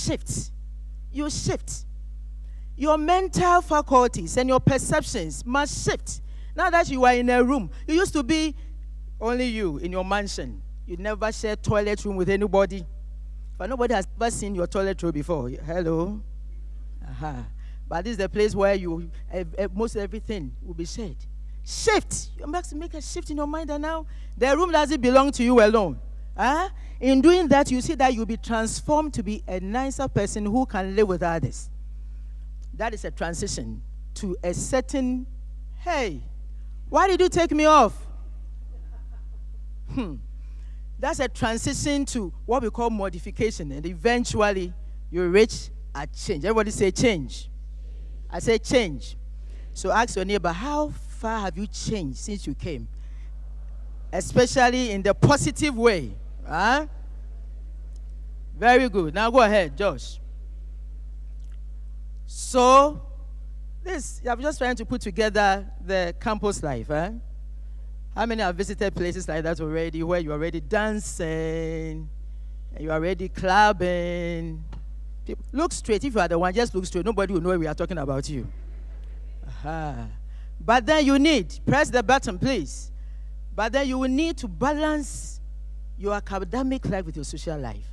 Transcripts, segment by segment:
shift. You shift. Your mental faculties and your perceptions must shift. Now that you are in a room, you used to be only you in your mansion. You never share toilet room with anybody. But nobody has ever seen your toilet room before. Hello? But this is the place where you most everything will be shared. Shift. You must make a shift in your mind, and now the room doesn't belong to you alone. In doing that, you see that you'll be transformed to be a nicer person who can live with others. That is a transition to a certain, hey, why did you take me off? That's a transition to what we call modification, and eventually you reach a change. Everybody say change. I say change. So ask your neighbor, how far have you changed since you came? Especially in the positive way. Very good. Now go ahead, Josh. So, I'm just trying to put together the campus life. How many have visited places like that already, where you're already dancing, and you're already clubbing? Look straight. If you are the one, just look straight. Nobody will know we are talking about you. But then you need, press the button, please. But then you will need to balance your academic life with your social life.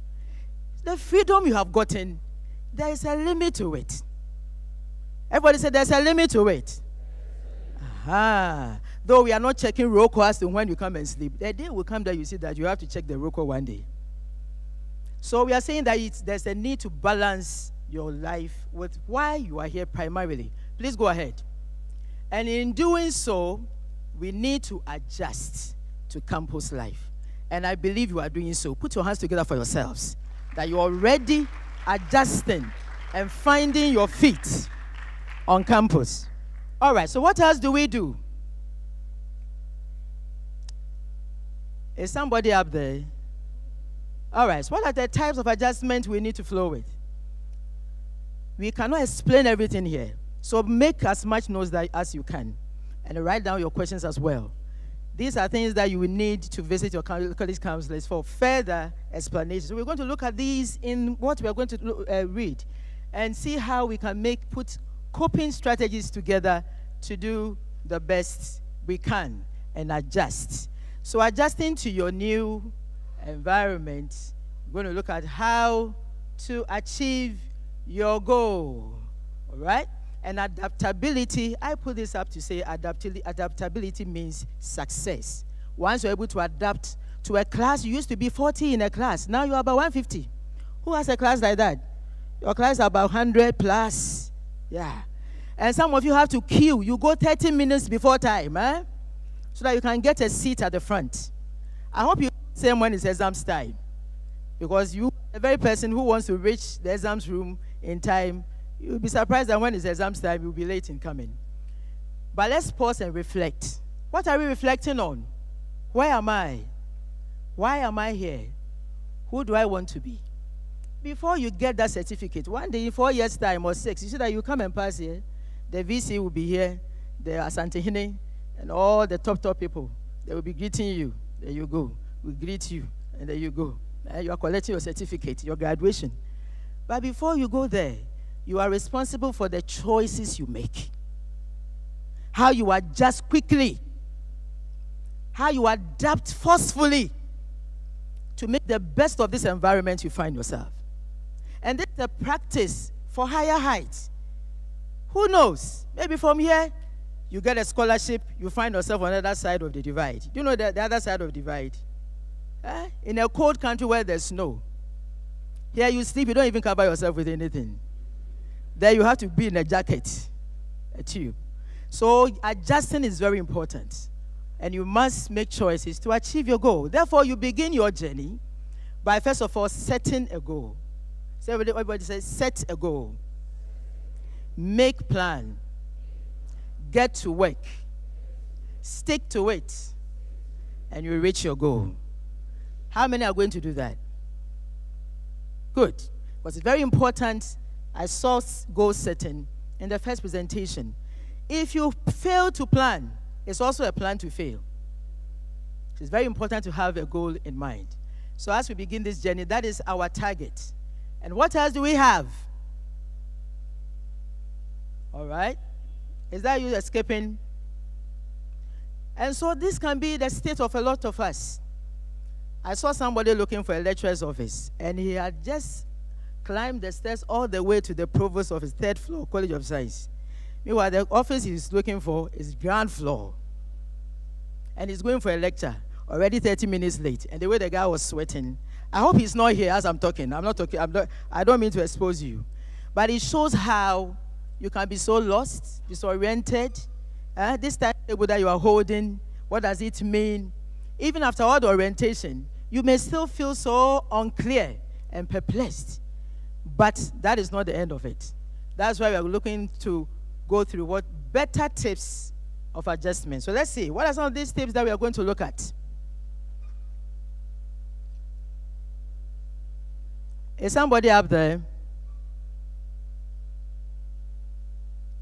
The freedom you have gotten, there is a limit to it. Everybody say there's a limit to it. Though we are not checking roll call as to when you come and sleep. The day will come that you see that you have to check the roll call one day. So we are saying that there's a need to balance your life with why you are here primarily. Please go ahead. And in doing so, we need to adjust to campus life. And I believe you are doing so. Put your hands together for yourselves. That you're already adjusting and finding your feet on campus. All right, so what else do we do? Is somebody up there? All right, so what are the types of adjustment we need to flow with? We cannot explain everything here. So make as much notes as you can. And write down your questions as well. These are things that you will need to visit your college counselors for further explanation. So we're going to look at these in what we are going to read and see how we can put coping strategies together to do the best we can and adjust. So adjusting to your new environment, we're going to look at how to achieve your goal. All right? And adaptability, I put this up to say adaptability means success. Once you're able to adapt to a class, you used to be 40 in a class. Now you're about 150. Who has a class like that? Your class is about 100 plus. Yeah. And some of you have to queue. You go 30 minutes before time, so that you can get a seat at the front. I hope you say when it's exams time. Because you, the very person who wants to reach the exams room in time, you'll be surprised that when it's exams time, you'll be late in coming. But let's pause and reflect. What are we reflecting on? Where am I? Why am I here? Who do I want to be? Before you get that certificate, one day in 4 years' time or 6, you see that you come and pass here. The VC will be here, the Asantehene, and all the top people. They will be greeting you. There you go. We'll greet you, and there you go. And you are collecting your certificate, your graduation. But before you go there, you are responsible for the choices you make. How you adjust quickly. How you adapt forcefully to make the best of this environment you find yourself. And this is a practice for higher heights. Who knows? Maybe from here, you get a scholarship, you find yourself on the other side of the divide. You know the other side of the divide? In a cold country where there's snow. Here you sleep, you don't even cover yourself with anything. There you have to be in a jacket, a tube. So adjusting is very important. And you must make choices to achieve your goal. Therefore, you begin your journey by first of all setting a goal. So everybody says, set a goal. Make plan. Get to work. Stick to it. And you reach your goal. How many are going to do that? Good. But it's very important. I saw goal setting in the first presentation. If you fail to plan, it's also a plan to fail. It's very important to have a goal in mind. So as we begin this journey, that is our target. And what else do we have? All right. Is that you escaping? And so this can be the state of a lot of us. I saw somebody looking for a lecturer's office, and he had just climbed the stairs all the way to the provost of his third floor, College of Science. Meanwhile, the office he's looking for is ground floor. And he's going for a lecture, already 30 minutes late. And the way the guy was sweating, I hope he's not here as I'm talking. I don't mean to expose you. But it shows how you can be so lost, disoriented. This timetable that you are holding, what does it mean? Even after all the orientation, you may still feel so unclear and perplexed. But that is not the end of it. That's why we are looking to go through what better tips of adjustment. So let's see, what are some of these tips that we are going to look at? Is somebody up there?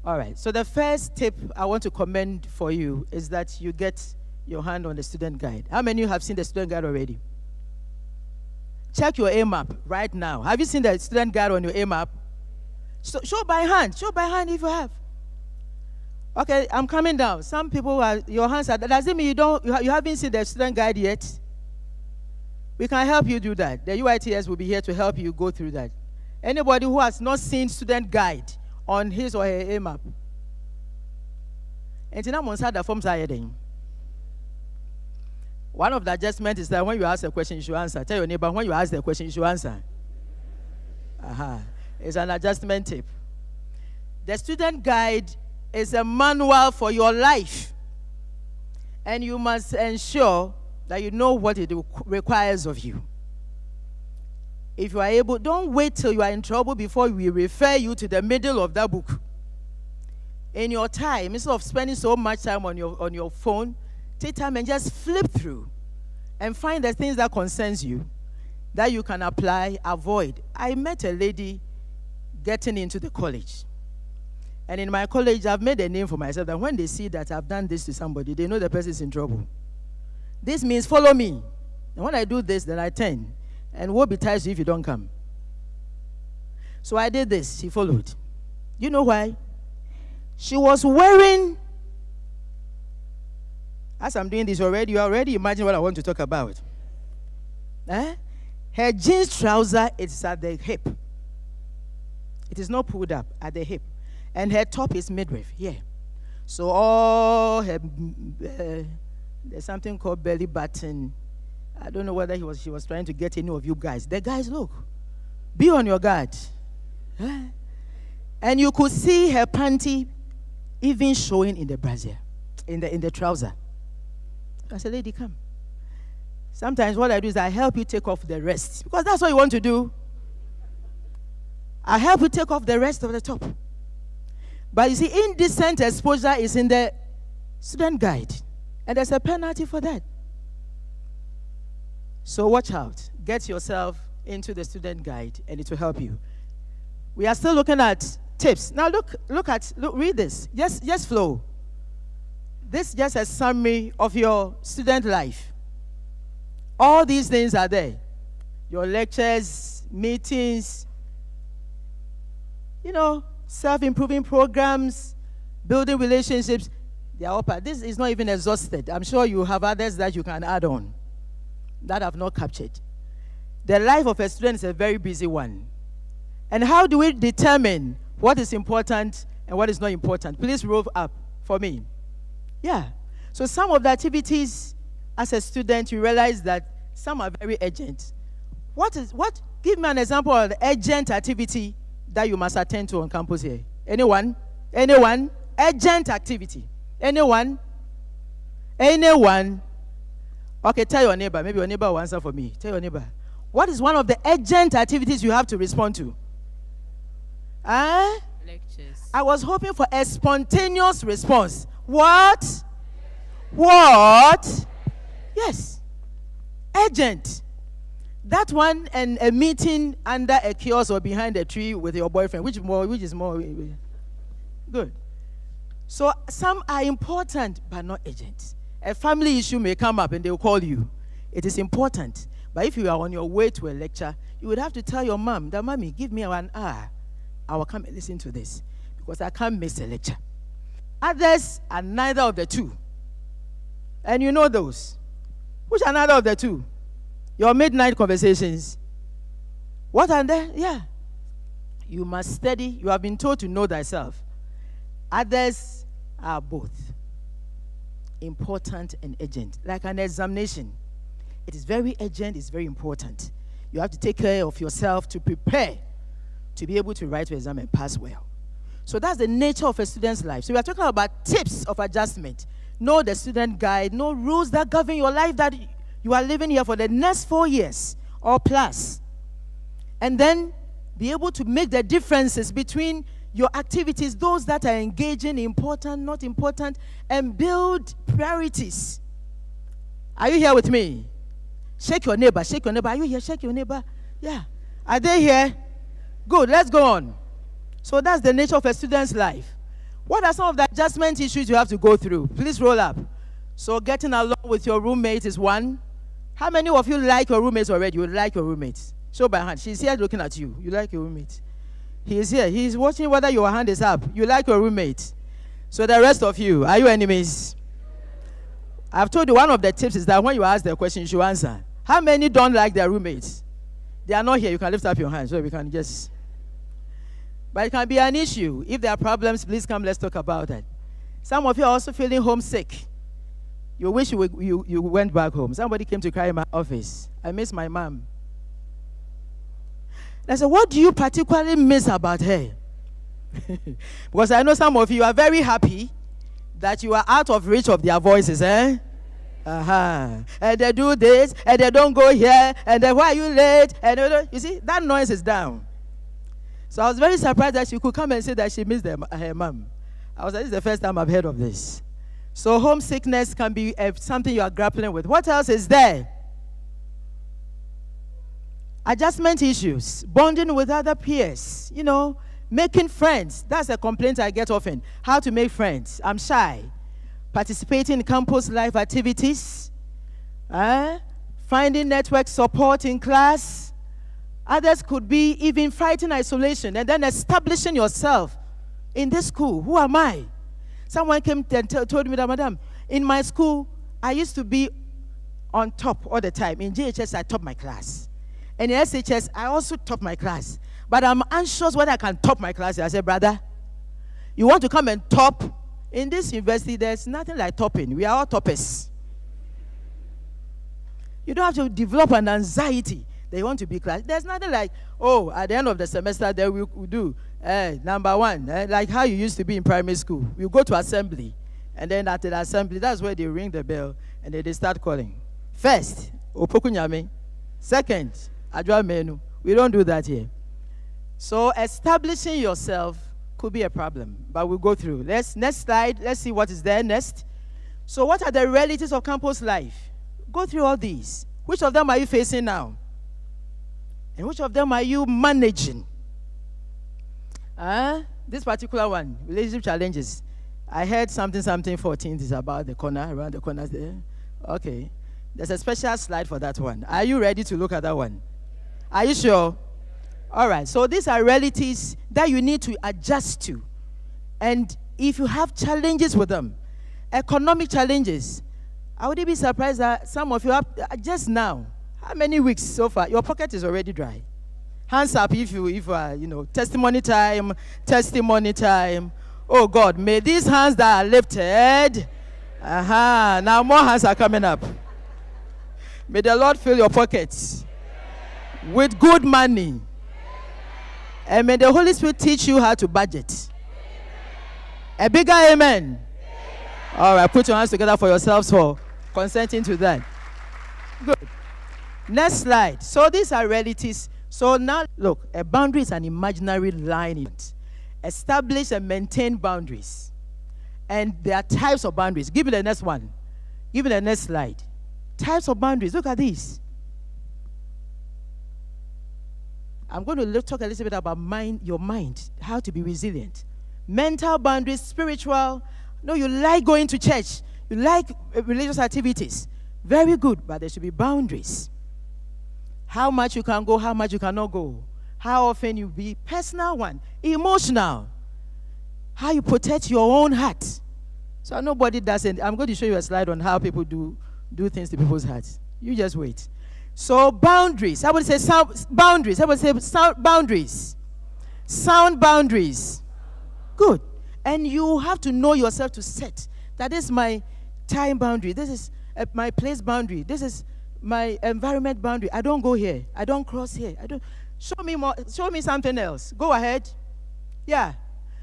All right, so the first tip I want to commend for you is that you get your hand on the student guide. How many of you have seen the student guide already? Check your AMAP right now. Have you seen the student guide on your AMAP? So, show by hand if you have. Okay, I'm coming down. Some people your hands are, does it mean you haven't seen the student guide yet? We can help you do that. The UITS will be here to help you go through that. Anybody who has not seen student guide on his or her AMAP. One of the adjustments is that when you ask a question, you should answer. Tell your neighbor, when you ask the question, you should answer. It's an adjustment tip. The student guide is a manual for your life. And you must ensure that you know what it requires of you. If you are able, don't wait till you are in trouble before we refer you to the middle of that book. In your time, instead of spending so much time on your phone, take time and just flip through and find the things that concerns you that you can apply, avoid. I met a lady getting into the college. And in my college, I've made a name for myself that when they see that I've done this to somebody, they know the person is in trouble. This means follow me. And when I do this, then I turn. And woe betide you if you don't come. So I did this. She followed. You know why? She was wearing, as I'm doing this already, you already imagine what I want to talk about. Her jeans trouser is at the hip. It is not pulled up at the hip. And her top is midriff here. So all her, there's something called belly button. I don't know whether she was trying to get any of you guys. The guys, look, be on your guard. And you could see her panty even showing in the brassiere, in the trouser. I said, lady, come. Sometimes what I do is I help you take off the rest, because that's what you want to do. I help you take off the rest of the top. But you see, indecent exposure is in the student guide, and there's a penalty for that. So watch out. Get yourself into the student guide, and it will help you. We are still looking at tips. Now read this. Just flow. This is just a summary of your student life. All these things are there. Your lectures, meetings, self-improving programs, building relationships. They are all part. This is not even exhausted. I'm sure you have others that you can add on that I've not captured. The life of a student is a very busy one. And how do we determine what is important and what is not important? Please roll up for me. Yeah. So some of the activities as a student, you realize that some are very urgent. Give me an example of the urgent activity that you must attend to on campus here. Anyone? Urgent activity. Anyone? Okay, tell your neighbor. Maybe your neighbor will answer for me. Tell your neighbor. What is one of the urgent activities you have to respond to? Lectures. I was hoping for a spontaneous response. What? Yes. Urgent. That one and a meeting under a kiosk or behind a tree with your boyfriend. Which is more good? So some are important but not urgent. A family issue may come up and they will call you. It is important. But if you are on your way to a lecture, you would have to tell your mom that, Mommy, give me 1 hour. I will come and listen to this because I can't miss a lecture. Others are neither of the two. And you know those. Which are neither of the two? Your midnight conversations. What are they? Yeah. You must study. You have been told to know thyself. Others are both important and urgent. Like an examination. It is very urgent, it's very important. You have to take care of yourself to prepare to be able to write your exam and pass well. So that's the nature of a student's life. So we are talking about tips of adjustment. Know the student guide, know rules that govern your life that you are living here for the next 4 years or plus. And then be able to make the differences between your activities, those that are engaging, important, not important, and build priorities. Are you here with me? Shake your neighbor, shake your neighbor. Are you here? Shake your neighbor. Yeah. Are they here? Good, let's go on. So that's the nature of a student's life. What are some of the adjustment issues you have to go through? Please roll up. So getting along with your roommate is one. How many of you like your roommates already? You like your roommates? Show by hand. She's here looking at you. You like your roommate. He is here. He is watching whether your hand is up. You like your roommate. So the rest of you, are you enemies? I've told you one of the tips is that when you ask the question, you should answer. How many don't like their roommates? They are not here. You can lift up your hands so we can just... But it can be an issue. If there are problems, please come, let's talk about that. Some of you are also feeling homesick. You wish you went back home. Somebody came to cry in my office. I miss my mom. I said, what do you particularly miss about her? Because I know some of you are very happy that you are out of reach of their voices, eh? And they do this, and they don't go here, and then why are you late? And you see, that noise is down. So I was very surprised that she could come and say that she missed her mom. I was like, this is the first time I've heard of this. So homesickness can be something you are grappling with. What else is there? Adjustment issues, bonding with other peers, making friends. That's a complaint I get often. How to make friends. I'm shy. Participating in campus life activities. Finding network support in class. Others could be even fighting isolation and then establishing yourself in this school. Who am I? Someone came and told me that, Madam, in my school, I used to be on top all the time. In JHS, I topped my class. And in SHS, I also topped my class. But I'm anxious whether I can top my class. I said, brother, you want to come and top? In this university, there's nothing like topping. We are all toppers. You don't have to develop an anxiety that you want to be class. There's nothing like, at the end of the semester, then we do number one, like how you used to be in primary school. You go to assembly, and then at the assembly, that's where they ring the bell, and then they start calling. First, Opoku Nyame. Second, Adwa Menu. We don't do that here. So establishing yourself could be a problem, but we'll go through. Next slide. Let's see what is there next. So what are the realities of campus life? Go through all these. Which of them are you facing now? And which of them are you managing? This particular one, relationship challenges. I heard something 14 is about the corner, around the corners there. Okay. There's a special slide for that one. Are you ready to look at that one? Are you sure? All right. So these are realities that you need to adjust to. And if you have challenges with them, economic challenges, I wouldn't be surprised that some of you have just now. How many weeks so far? Your pocket is already dry. Hands up if you are, testimony time. Oh God, may these hands that are lifted, now more hands are coming up. May the Lord fill your pockets with good money. And may the Holy Spirit teach you how to budget. A bigger amen. All right, put your hands together for yourselves for consenting to that. Good. Next slide. So these are realities. So now, look, a boundary is an imaginary line. Establish and maintain boundaries. And there are types of boundaries. Give me the next one. Give me the next slide. Types of boundaries. Look at these. I'm going to talk a little bit about your mind, how to be resilient. Mental boundaries, spiritual. No, you like going to church. You like religious activities. Very good, but there should be boundaries. How much you can go, how much you cannot go. How often you be. Personal one. Emotional. How you protect your own heart. So nobody does it. I'm going to show you a slide on how people do things to people's hearts. You just wait. So boundaries. I would say sound boundaries. I would say sound boundaries. Sound boundaries. Good. And you have to know yourself to set. That is my time boundary. This is my place boundary. This is my environment boundary. I don't go here. I don't cross here. I don't. Show me more. Show me something else. Go ahead. Yeah.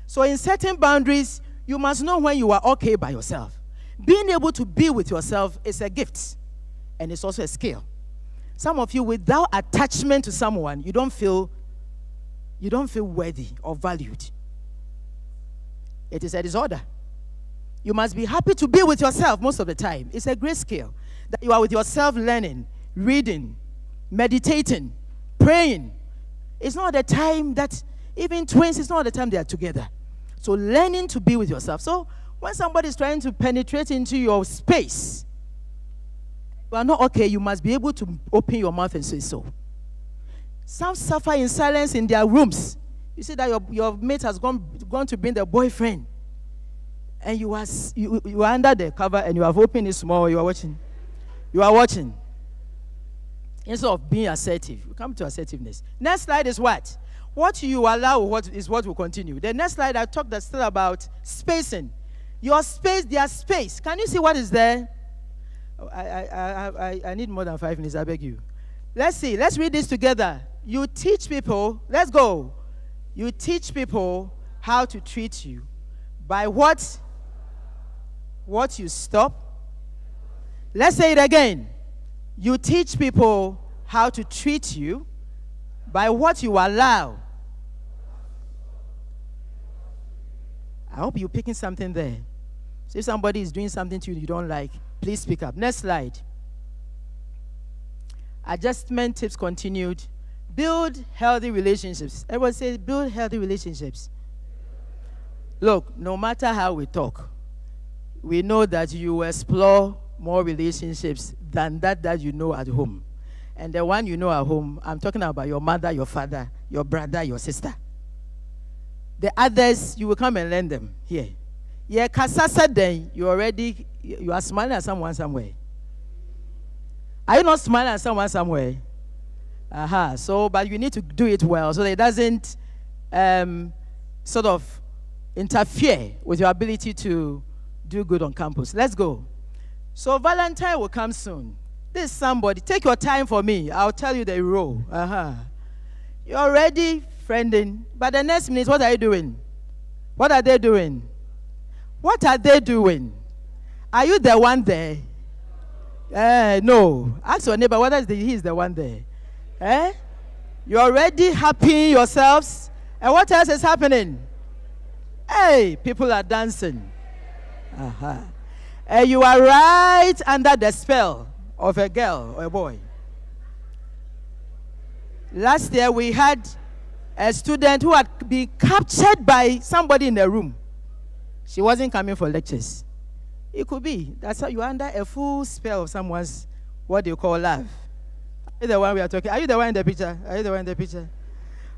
So in setting boundaries, you must know when you are okay by yourself. Being able to be with yourself is a gift, and it's also a skill. Some of you, without attachment to someone, you don't feel worthy or valued. It is a disorder. You must be happy to be with yourself most of the time. It's a great skill that you are with yourself, learning, reading, meditating, praying. It's not the time that even twins, it's not the time they are together. So learning to be with yourself. So when somebody is trying to penetrate into your space, you are not okay, you must be able to open your mouth and say so. Some suffer in silence in their rooms. You see that your mate has gone to bring the boyfriend. And you are under the cover and you have opened it small, you are watching. You are watching. Instead of being assertive, we come to assertiveness. Next slide is what? What you allow is what will continue. The next slide, I talked still about spacing. Your space, their space. Can you see what is there? I need more than 5 minutes, I beg you. Let's see. Let's read this together. You teach people, let's go. You teach people how to treat you by what you stop. Let's say it again. You teach people how to treat you by what you allow. I hope you're picking something there. So if somebody is doing something to you you don't like, please speak up. Next slide. Adjustment tips continued. Build healthy relationships. Everyone say build healthy relationships. Look, no matter how we talk, we know that you explore more relationships than that you know at home. And the one you know at home, I'm talking about your mother, your father, your brother, your sister. The others, you will come and learn them here. Yeah, kasasa then you are smiling at someone somewhere. Are you not smiling at someone somewhere? Aha. So, but you need to do it well so that it doesn't sort of interfere with your ability to do good on campus. Let's go. So Valentine will come soon. This is somebody. Take your time for me. I'll tell you the role. You're already friending, but the next minute, what are you doing? What are they doing? What are they doing? Are you the one there? No. Ask your neighbor whether he is the one there. You're already happy yourselves. And what else is happening? Hey, people are dancing. And you are right under the spell of a girl or a boy. Last year we had a student who had been captured by somebody in the room. She wasn't coming for lectures. It could be. That's how you're under a full spell of someone's, what they call love. Are you the one we are talking? Are you the one in the picture? Are you the one in the picture?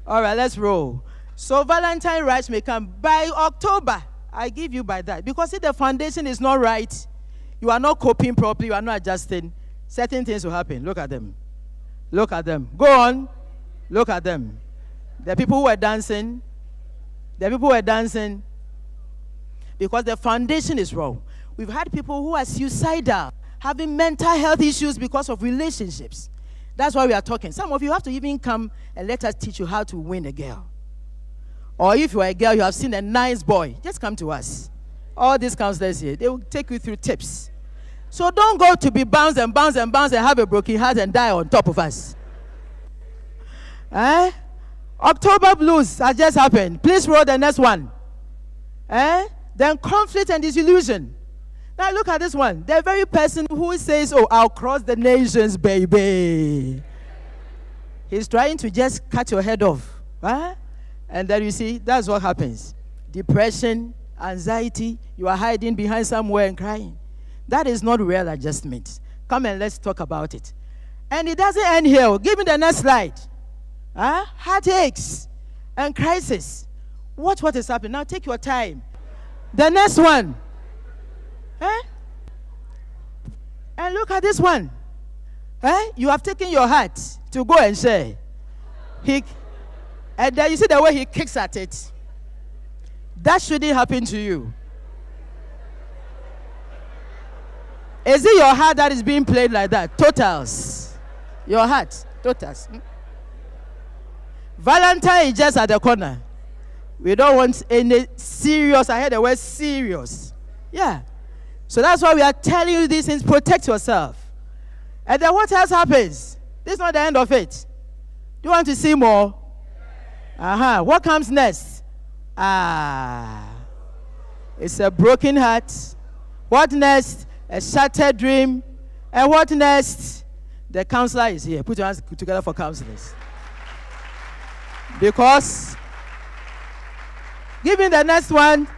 All right, let's roll. So Valentine rights may come by October. I give you by that. Because if the foundation is not right, you are not coping properly, you are not adjusting, certain things will happen. Look at them. Look at them. Go on. Look at them. The people who were dancing, because the foundation is wrong. We've had people who are suicidal, having mental health issues because of relationships. That's why we are talking. Some of you have to even come and let us teach you how to win a girl. Or if you are a girl, you have seen a nice boy, just come to us. All these counselors here, they will take you through tips. So don't go to be bounce and have a broken heart and die on top of us. October blues has just happened. Please roll the next one. Then conflict and disillusion. Now look at this one. The very person who says, oh, I'll cross the nations, baby. He's trying to just cut your head off. And then you see, that's what happens. Depression, anxiety, you are hiding behind somewhere and crying. That is not real adjustment. Come and let's talk about it. And it doesn't end here. Give me the next slide. Heartaches and crisis. Watch what is happening. Now take your time. The next one. And look at this one. You have taken your heart to go and share. And then you see the way he kicks at it. That shouldn't happen to you. Is it your heart that is being played like that? Totals. Your heart. Totals. Valentine is just at the corner. We don't want any serious. I heard the word serious. Yeah. So that's why we are telling you these things. Protect yourself. And then what else happens? This is not the end of it. Do you want to see more? What comes next? It's a broken heart. What next? A shattered dream. And what next? The counselor is here. Put your hands together for counselors. Because, give me the next one.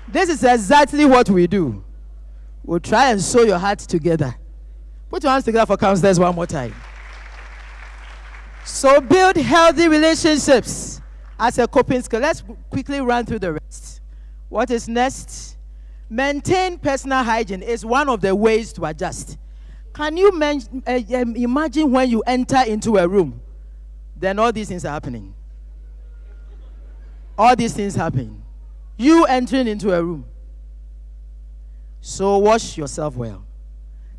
This is exactly what we do. We'll try and sew your heart together. Put your hands together for counselors one more time. So build healthy relationships as a coping skill. Let's quickly run through the rest. What is next? Maintain personal hygiene is one of the ways to adjust. Can you imagine when you enter into a room, then all these things are happening? All these things happen. You entering into a room. So wash yourself well.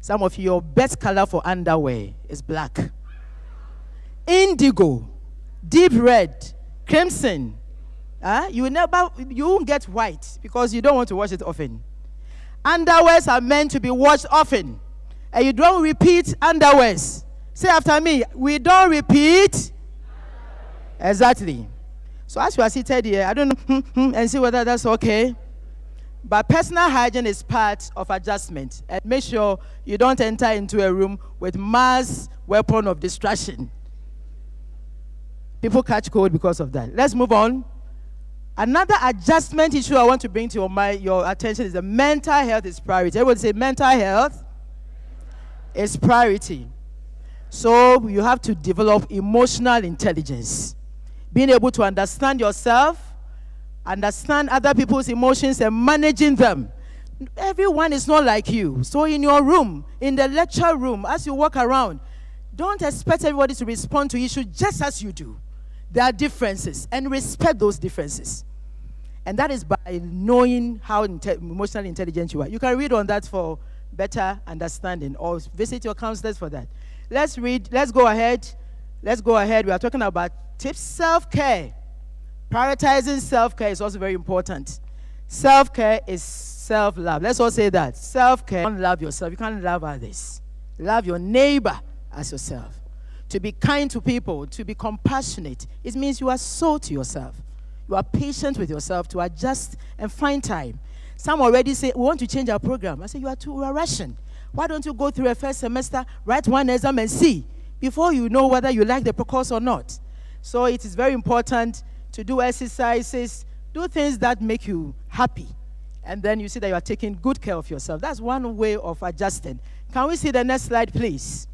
Some of your best color for underwear is black. Indigo, deep red, crimson. You won't get white because you don't want to wash it often. Underwears are meant to be washed often. And you don't repeat underwears. Say after me, we don't repeat. Exactly. So as you are seated here, I don't know, and see whether that's okay. But personal hygiene is part of adjustment. And make sure you don't enter into a room with mass weapon of distraction. People catch cold because of that. Let's move on. Another adjustment issue I want to bring to your attention is the mental health is priority. Everybody say mental health is priority. So you have to develop emotional intelligence. Being able to understand yourself, understand other people's emotions and managing them. Everyone is not like you. So in your room, in the lecture room, as you walk around, don't expect everybody to respond to issues just as you do. There are differences, and respect those differences. And that is by knowing how emotionally intelligent you are. You can read on that for better understanding, or visit your counselors for that. Let's read. Let's go ahead. We are talking about tips. Self-care. Prioritizing self-care is also very important. Self-care is self-love. Let's all say that. Self-care. You can't love yourself. You can't love others. Love your neighbor as yourself. To be kind to people, to be compassionate, it means you are so to yourself. You are patient with yourself to adjust and find time. Some already say, we want to change our program. I say, you are rushing. Why don't you go through a first semester, write one exam and see, before you know whether you like the course or not. So it is very important to do exercises, do things that make you happy. And then you see that you are taking good care of yourself. That's one way of adjusting. Can we see the next slide, please?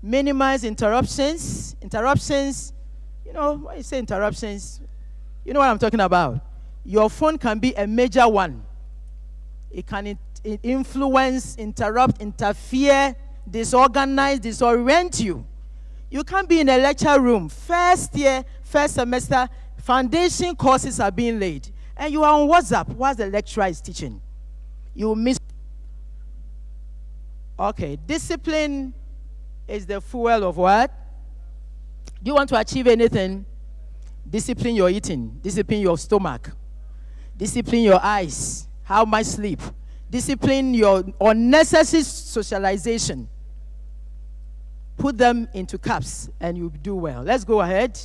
Minimize interruptions. Interruptions, when you say interruptions, you know what I'm talking about. Your phone can be a major one. It can influence, interrupt, interfere, disorganize, disorient you. You can't be in a lecture room. First year, first semester, foundation courses are being laid. And you are on WhatsApp whilst the lecturer is teaching. You will miss. Okay, discipline is the fuel of what? Do you want to achieve anything? Discipline your eating. Discipline your stomach. Discipline your eyes. How much sleep. Discipline your unnecessary socialization. Put them into caps and you'll do well. Let's go ahead.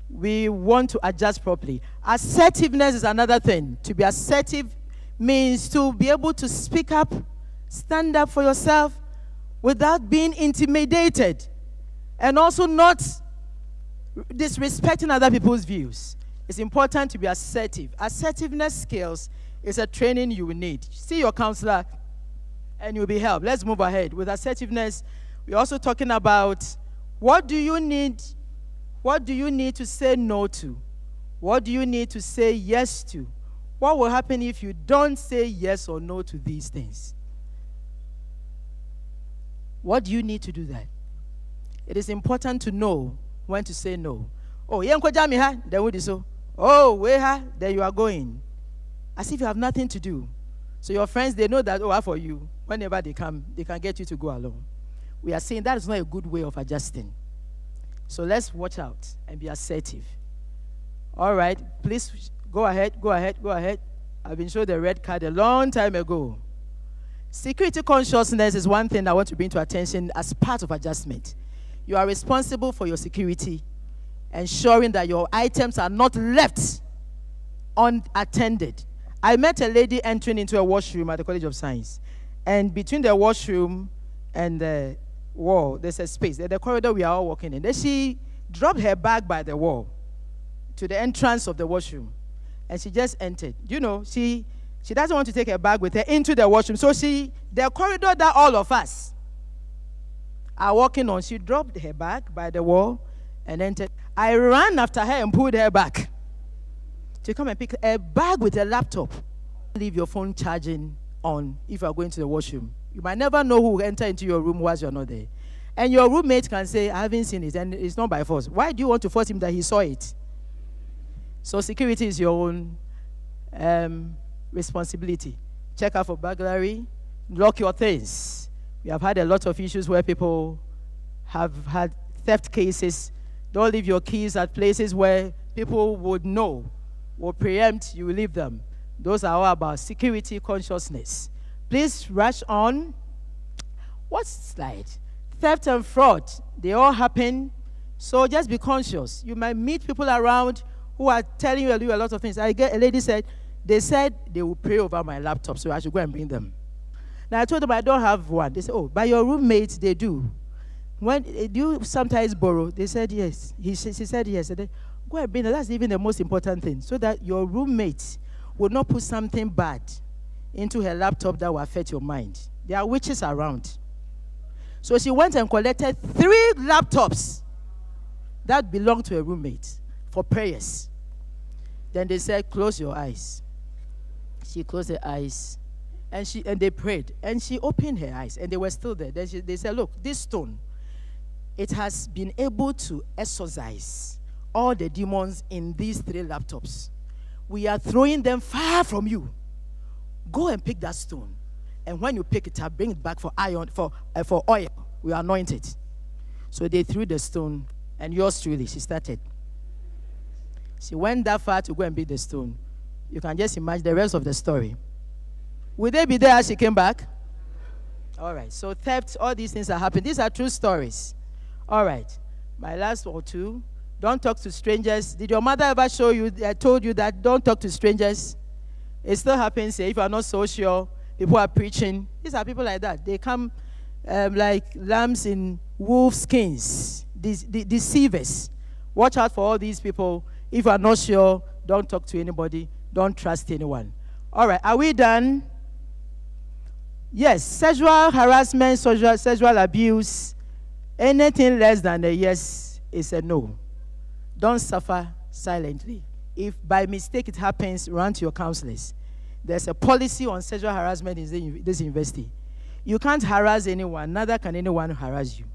We want to adjust properly. Assertiveness is another thing. To be assertive means to be able to speak up, stand up for yourself without being intimidated, and also not disrespecting other people's views. It's important to be assertive. Assertiveness skills is a training you will need. See your counselor and you'll be helped. Let's move ahead. With assertiveness, We're also talking about what do you need to say no to? What do you need to say yes to? What will happen if you don't say yes or no to these things? What do you need to do that? It is important to know when to say no. Oh, then we do so. Oh, where then you are going. As if you have nothing to do. So your friends, they know that, for you. Whenever they come, they can get you to go along. We are saying that is not a good way of adjusting. So let's watch out and be assertive. All right, please go ahead. I've been shown the red card a long time ago. Security consciousness is one thing I want to bring to attention as part of adjustment. You are responsible for your security, ensuring that your items are not left unattended. I met a lady entering into a washroom at the College of Science. And between the washroom and the wall, there's a space. There's the corridor we are all walking in. Then she dropped her bag by the wall to the entrance of the washroom. And she just entered. She doesn't want to take her bag with her into the washroom. So the corridor that all of us are walking on, she dropped her bag by the wall and entered. I ran after her and pulled her back to come and pick a bag with a laptop. Leave your phone charging on if you are going to the washroom. You might never know who will enter into your room whilst you're not there. And your roommate can say, I haven't seen it, and it's not by force. Why do you want to force him that he saw it? So security is your own responsibility. Check out for burglary. Lock your things. We have had a lot of issues where people have had theft cases. Don't leave your keys at places where people would know, will preempt, you will leave them. Those are all about security consciousness. Please rush on. What's slide? Theft and fraud, they all happen. So just be conscious. You might meet people around who are telling you a lot of things. A lady said, they said they will pray over my laptop, so I should go and bring them. Now I told them I don't have one. They said, oh, by your roommates, they do. When do you sometimes borrow? They said yes. She said yes. Said, go and bring them. That's even the most important thing, so that your roommate will not put something bad into her laptop that will affect your mind. There are witches around. So she went and collected 3 laptops that belonged to a roommate for prayers. Then they said, close your eyes. She closed her eyes, and they prayed, and she opened her eyes, and they were still there. Then they said, look, this stone, it has been able to exorcise all the demons in these 3 laptops. We are throwing them far from you. Go and pick that stone, and when you pick it up, bring it back for oil. We anoint it. So they threw the stone, and yours truly, she started. She went that far to go and beat the stone. You can just imagine the rest of the story. Will they be there as she came back? All right. So theft, all these things are happening. These are true stories. All right. My last or two. Don't talk to strangers. Did your mother ever told you that don't talk to strangers? It still happens here. If you are not so sure, people are preaching. These are people like that. They come like lambs in wolf skins. Deceivers. Watch out for all these people. If you are not sure, don't talk to anybody. Don't trust anyone. All right, are we done? Yes, sexual harassment, sexual abuse, anything less than a yes is a no. Don't suffer silently. If by mistake it happens, run to your counselors. There's a policy on sexual harassment in this university. You can't harass anyone, neither can anyone harass you.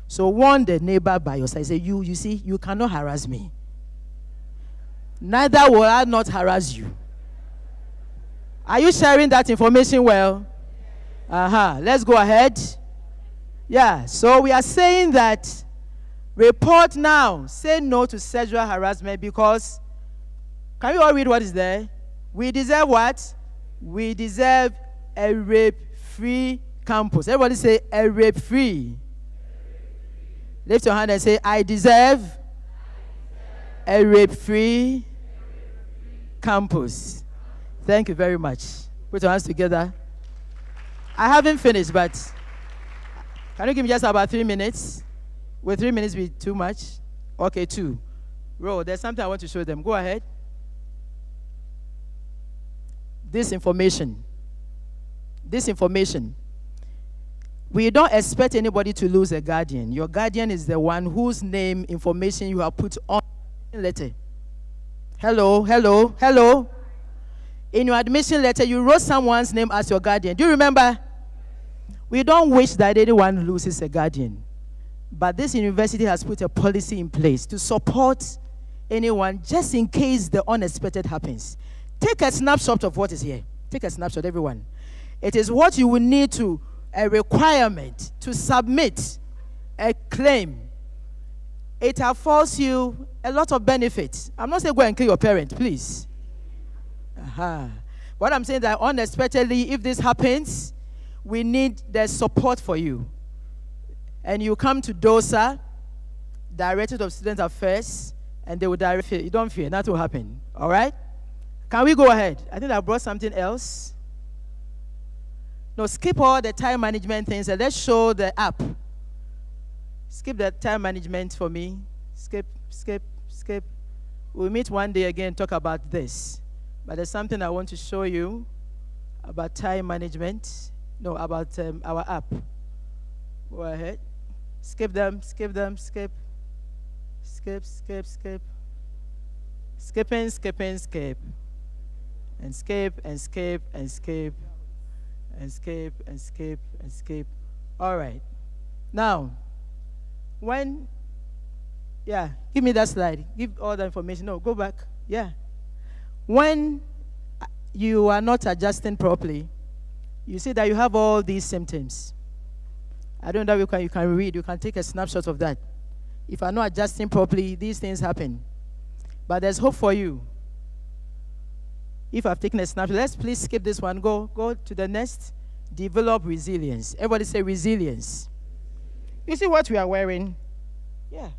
So warn the neighbor by your side. Say, you see, you cannot harass me. Neither will I not harass you. Are you sharing that information well? Let's go ahead. Yeah, so we are saying that report now. Say no to sexual harassment because, can you all read what is there? We deserve what? We deserve a rape-free campus. Everybody say a rape-free. Lift your hand and say, I deserve a rape-free campus. Thank you very much. Put your hands together. I haven't finished, but can you give me just about 3 minutes? Will 3 minutes be too much? Okay, 2. Ro, there's something I want to show them. Go ahead. This information. We don't expect anybody to lose a guardian. Your guardian is the one whose name, information you have put on the letter. Hello, hello, hello. In your admission letter, you wrote someone's name as your guardian. Do you remember? We don't wish that anyone loses a guardian. But this university has put a policy in place to support anyone just in case the unexpected happens. Take a snapshot of what is here. Take a snapshot, everyone. It is what you will need to, a requirement to submit a claim. It affords you a lot of benefits. I'm not saying go and kill your parent, please. What I'm saying is that unexpectedly, if this happens, we need the support for you. And you come to DOSA, Directorate of Student Affairs, and they will direct you. You don't fear, nothing will happen. All right? Can we go ahead? I think I brought something else. No, skip all the time management things and let's show the app. Skip the time management for me. Skip, skip, skip. We'll meet one day again and talk about this. But there's something I want to show you about time management. No, about our app. Go ahead. Skip them, skip them, skip. Skip, skip, skip. Skipping, skipping, skip. And skip, and skip, and skip. And skip, and skip, and skip. All right. Now, give me that slide. Give all the information. No, go back. Yeah. When you are not adjusting properly, you see that you have all these symptoms. I don't know if you can read. You can take a snapshot of that. If you are not adjusting properly, these things happen. But there's hope for you. If I've taken a snapshot, let's please skip this one. Go to the next. Develop resilience. Everybody say resilience. You see what we are wearing? Yeah.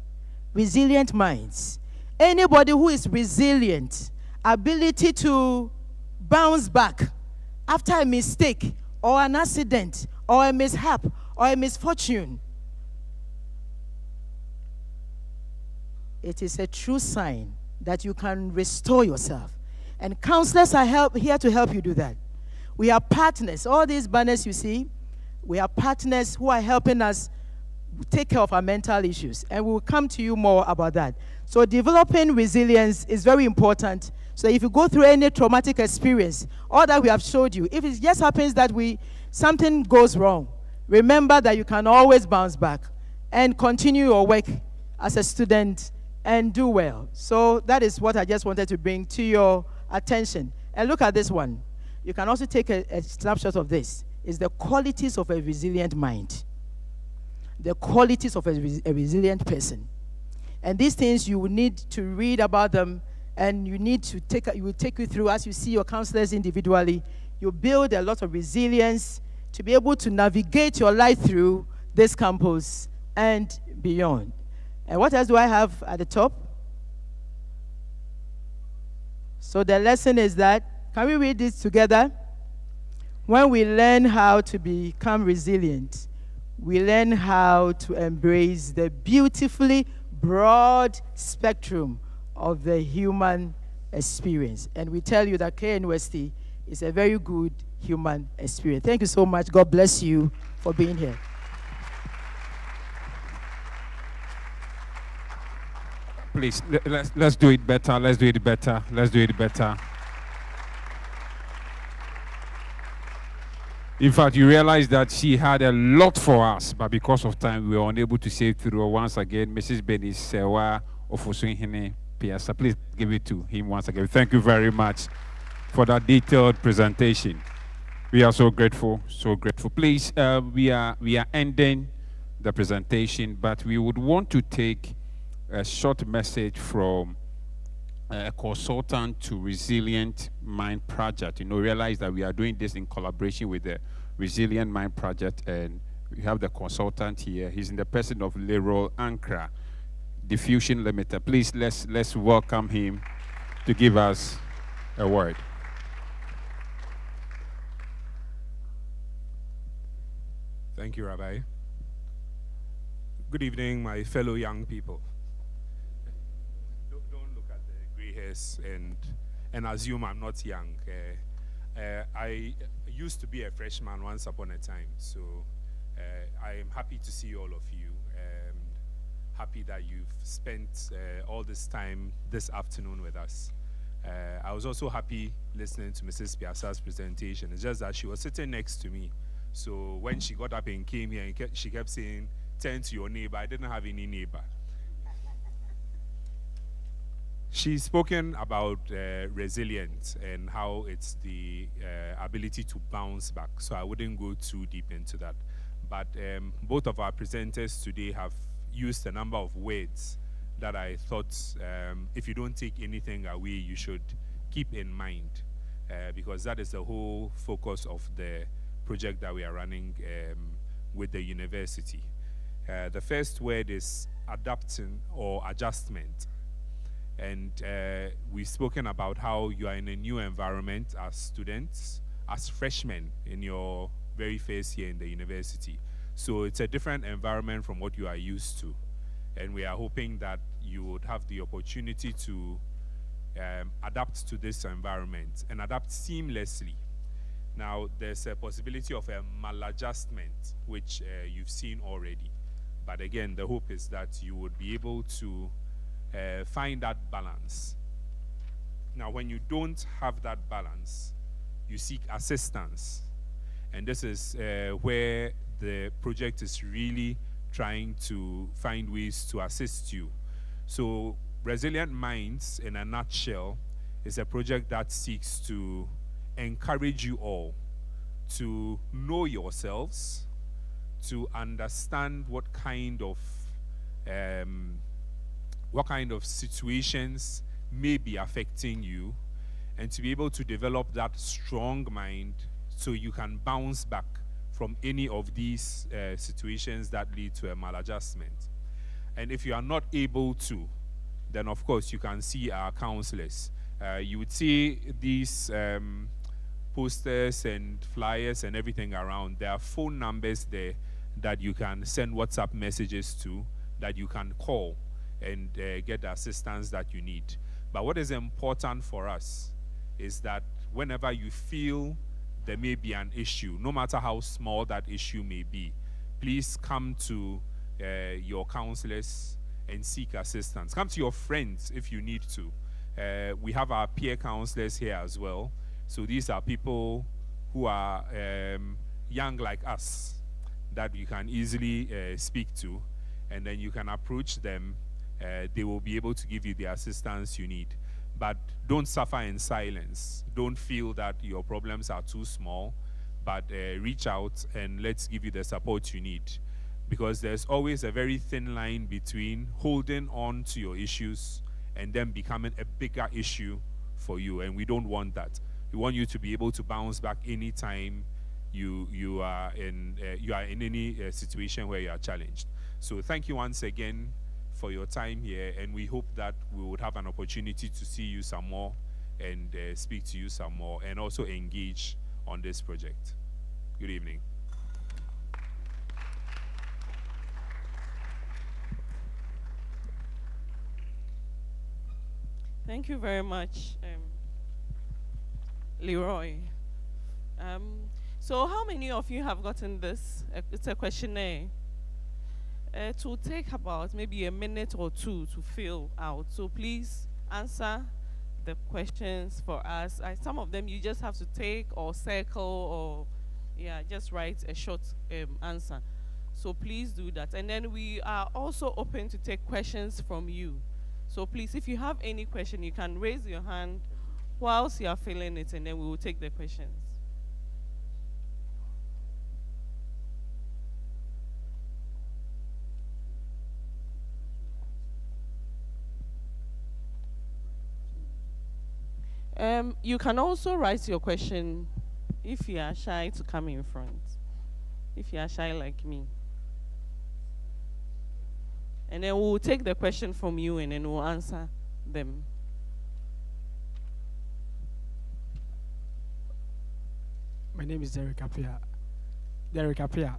Resilient minds. Anybody who is resilient, ability to bounce back after a mistake or an accident or a mishap or a misfortune. It is a true sign that you can restore yourself. And counselors are here to help you do that. We are partners. All these banners you see, we are partners who are helping us take care of our mental issues. And we'll come to you more about that. So developing resilience is very important. So if you go through any traumatic experience, all that we have showed you, if it just happens that something goes wrong, remember that you can always bounce back and continue your work as a student and do well. So that is what I just wanted to bring to your attention. And look at this one. You can also take a snapshot of this. It's the qualities of a resilient mind. The qualities of a resilient person. And these things you will need to read about them, and you need to it will take you through as you see your counselors individually. You build a lot of resilience to be able to navigate your life through this campus and beyond. And what else do I have at the top? So the lesson is that, can we read this together? When we learn how to become resilient, we learn how to embrace the beautifully broad spectrum of the human experience. And we tell you that KNUST is a very good human experience. Thank you so much. God bless you for being here. Please, let's do it better. Let's do it better. Let's do it better. In fact, you realize that she had a lot for us, but because of time, we were unable to say through. Once again, Mrs. Benny Sewa Ofosuhene Piasa. Please give it to him once again. Thank you very much for that detailed presentation. We are so grateful, so grateful. Please, we are ending the presentation, but we would want to take a short message from a consultant to Resilient Mind Project. Realize that we are doing this in collaboration with the Resilient Mind Project, and we have the consultant here. He's in the person of Leroy Ankra, Diffusion Limited. Please, let's welcome him to give us a word. Thank you, Rabbi. Good evening, my fellow young people. Don't look at the gray hairs and assume I'm not young. I used to be a freshman once upon a time, so I am happy to see all of you. Happy that you've spent all this time this afternoon with us. I was also happy listening to Mrs. Piazza's presentation. It's just that she was sitting next to me. So when she got up and came here, she kept saying, "Turn to your neighbor." I didn't have any neighbor. She's spoken about resilience and how it's the ability to bounce back. So I wouldn't go too deep into that. But both of our presenters today have used a number of words that I thought if you don't take anything away, you should keep in mind, because that is the whole focus of the project that we are running with the university. The first word is adapting or adjustment. And we've spoken about how you are in a new environment as students, as freshmen in your very first year in the university. So it's a different environment from what you are used to. And we are hoping that you would have the opportunity to adapt to this environment and adapt seamlessly. Now, there's a possibility of a maladjustment, which you've seen already. But again, the hope is that you would be able to find that balance. Now, when you don't have that balance, you seek assistance. And this is where the project is really trying to find ways to assist you. So, Resilient Minds, in a nutshell, is a project that seeks to encourage you all to know yourselves, to understand what kind of situations may be affecting you, and to be able to develop that strong mind so you can bounce back from any of these situations that lead to a maladjustment. And if you are not able to, then of course you can see our counselors. You would see these posters and flyers and everything around. There are phone numbers there that you can send WhatsApp messages to, that you can call and get the assistance that you need. But what is important for us is that whenever you feel there may be an issue, no matter how small that issue may be, please come to your counselors and seek assistance. Come to your friends if you need to. We have our peer counselors here as well. So these are people who are young like us that you can easily speak to, and then you can approach them. They will be able to give you the assistance you need. But don't suffer in silence. Don't feel that your problems are too small, but reach out and let's give you the support you need. Because there's always a very thin line between holding on to your issues and then becoming a bigger issue for you, and we don't want that. We want you to be able to bounce back anytime you are in any situation where you are challenged. So thank you once again for your time here, and we hope that we would have an opportunity to see you some more and speak to you some more, and also engage on this project. Good evening. Thank you very much, Leroy. So how many of you have gotten this? It's a questionnaire. It will take about maybe a minute or two to fill out. So please answer the questions for us. Some of them you just have to take or circle, or just write a short answer. So please do that. And then we are also open to take questions from you. So please, if you have any question, you can raise your hand whilst you are filling it, and then we will take the questions. You can also write your question if you are shy to come in front, if you are shy like me. And then we'll take the question from you and then we'll answer them. My name is Derek Apia. Derek Apia.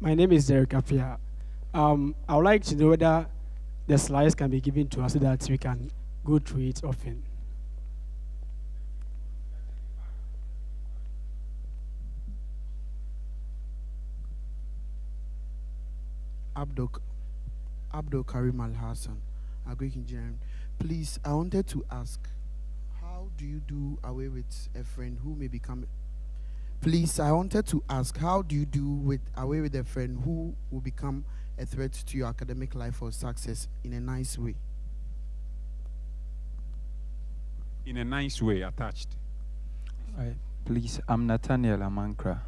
My name is Derek Apia. I would like to know whether the slides can be given to us so that we can go through it often. Abdul Karim Al Hassan, Agric Engineering. Please, I wanted to ask, how do you do away with a friend who may become? Please, I wanted to ask, how do you do away with a friend who will become a threat to your academic life or success in a nice way? In a nice way, attached. Please, I'm Nathaniel Amankra.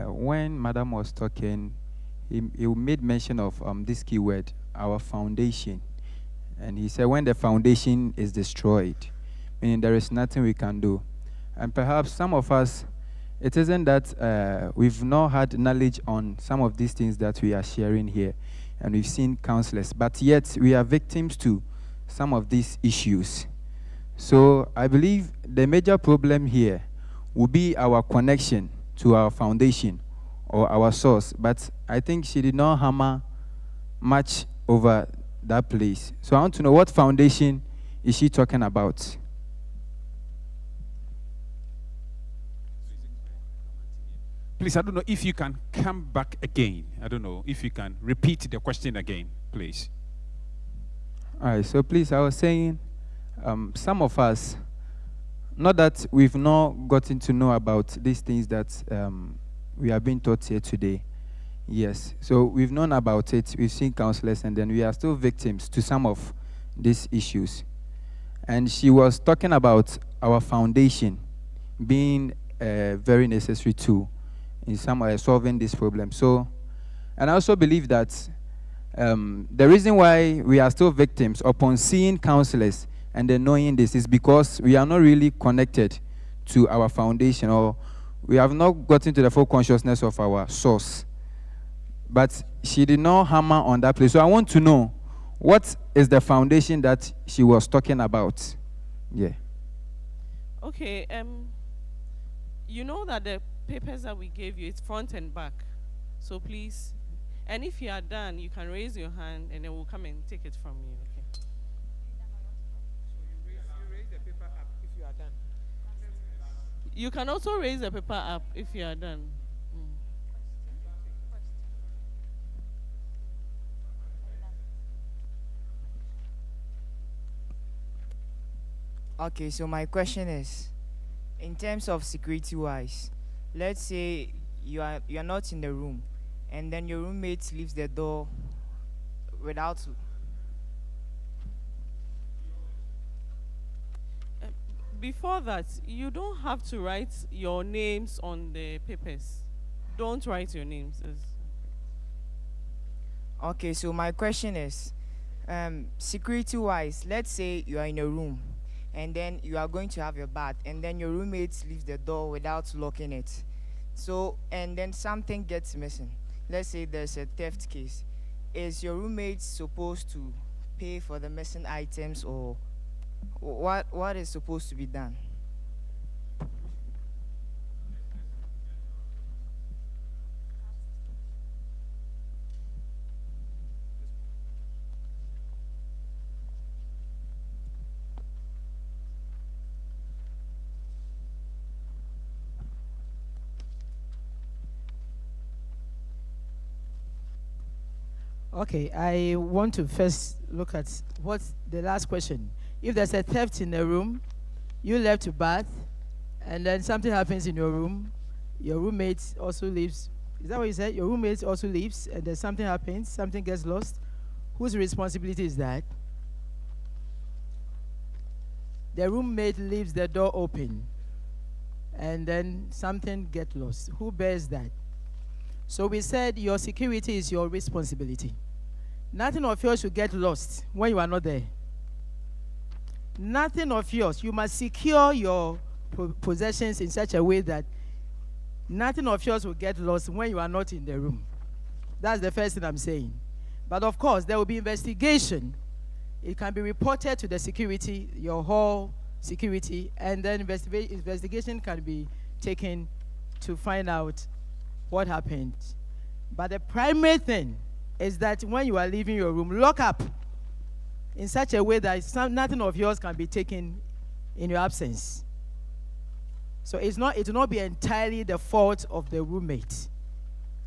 When Madam was talking, he made mention of this keyword, our foundation. And he said, when the foundation is destroyed, meaning there is nothing we can do. And perhaps some of us, it isn't that we've not had knowledge on some of these things that we are sharing here, and we've seen counselors, but yet we are victims to some of these issues. So I believe the major problem here will be our connection to our foundation or our source. But I think she did not hammer much over that place. So I want to know, what foundation is she talking about? Please, I don't know if you can come back again. I don't know if you can repeat the question again, please. All right, so please, I was saying, some of us, not that we've not gotten to know about these things that we are being taught here today. Yes, so we've known about it, we've seen counselors, and then we are still victims to some of these issues. And she was talking about our foundation being a very necessary tool in some solving this problem. So, and I also believe that the reason why we are still victims upon seeing counselors and then knowing this is because we are not really connected to our foundation, or we have not gotten to the full consciousness of our source. But she did not hammer on that place. So I want to know, what is the foundation that she was talking about? Yeah. Okay, you know that the papers that we gave you, it's front and back. So please, and if you are done, you can raise your hand and then we'll come and take it from you, okay? So you raise the paper up if you are done. You can also raise the paper up if you are done. Okay, so my question is, in terms of security-wise, let's say you are not in the room, and then your roommate leaves the door without. Before that, you don't have to write your names on the papers. Don't write your names. Okay, so my question is, security-wise, let's say you are in a room, and then you are going to have your bath, and then your roommate leaves the door without locking it. So, and then something gets missing. Let's say there's a theft case. Is your roommate supposed to pay for the missing items, or what is supposed to be done? Okay, I want to first look at what's the last question. If there's a theft in the room, you left to bath, and then something happens in your room, your roommate also leaves. Is that what you said? Your roommate also leaves, and then something happens, something gets lost. Whose responsibility is that? The roommate leaves the door open, and then something gets lost. Who bears that? So we said your security is your responsibility. Nothing of yours should get lost when you are not there. Nothing of yours. You must secure your possessions in such a way that nothing of yours will get lost when you are not in the room. That's the first thing I'm saying. But of course, there will be investigation. It can be reported to the security, your hall security, and then investigation can be taken to find out what happened. But the primary thing is that when you are leaving your room, lock up in such a way that nothing of yours can be taken in your absence. So it will not be entirely the fault of the roommate.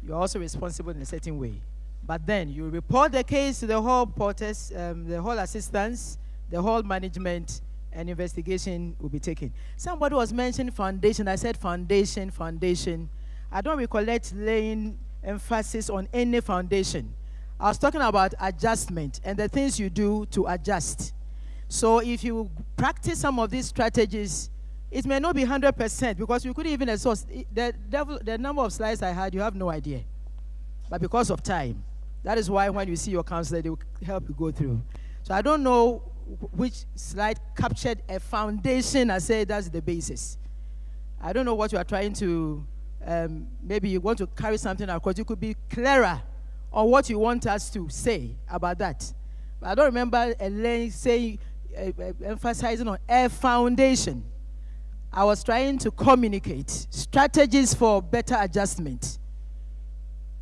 You're also responsible in a certain way. But then you report the case to the hall porters, the hall assistants, the hall management, and investigation will be taken. Somebody was mentioning foundation. I said foundation. I don't recollect laying emphasis on any foundation. I was talking about adjustment and the things you do to adjust. So if you practice some of these strategies, it may not be 100% because you couldn't even exhaust. The number of slides I had, you have no idea. But because of time, that is why when you see your counselor, they will help you go through. So I don't know which slide captured a foundation. I say that's the basis. I don't know what you are trying to, maybe you want to carry something across. You could be clearer on what you want us to say about that. But I don't remember Elaine saying, emphasizing on a foundation. I was trying to communicate strategies for better adjustment.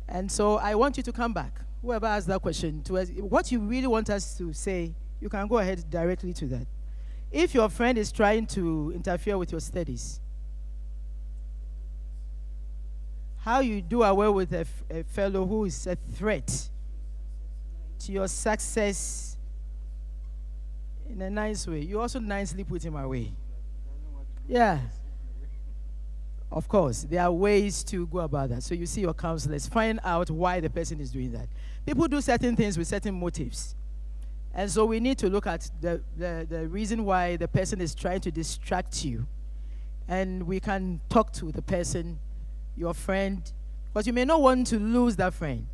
And so I want you to come back. Whoever asked that question, to us, what you really want us to say, you can go ahead directly to that. If your friend is trying to interfere with your studies, how you do away with a fellow who is a threat to your success in a nice way. You also nicely put him away. Yeah. Of course, there are ways to go about that. So you see your counselors, find out why the person is doing that. People do certain things with certain motives. And so we need to look at the reason why the person is trying to distract you. And we can talk to the person, your friend, because you may not want to lose that friend.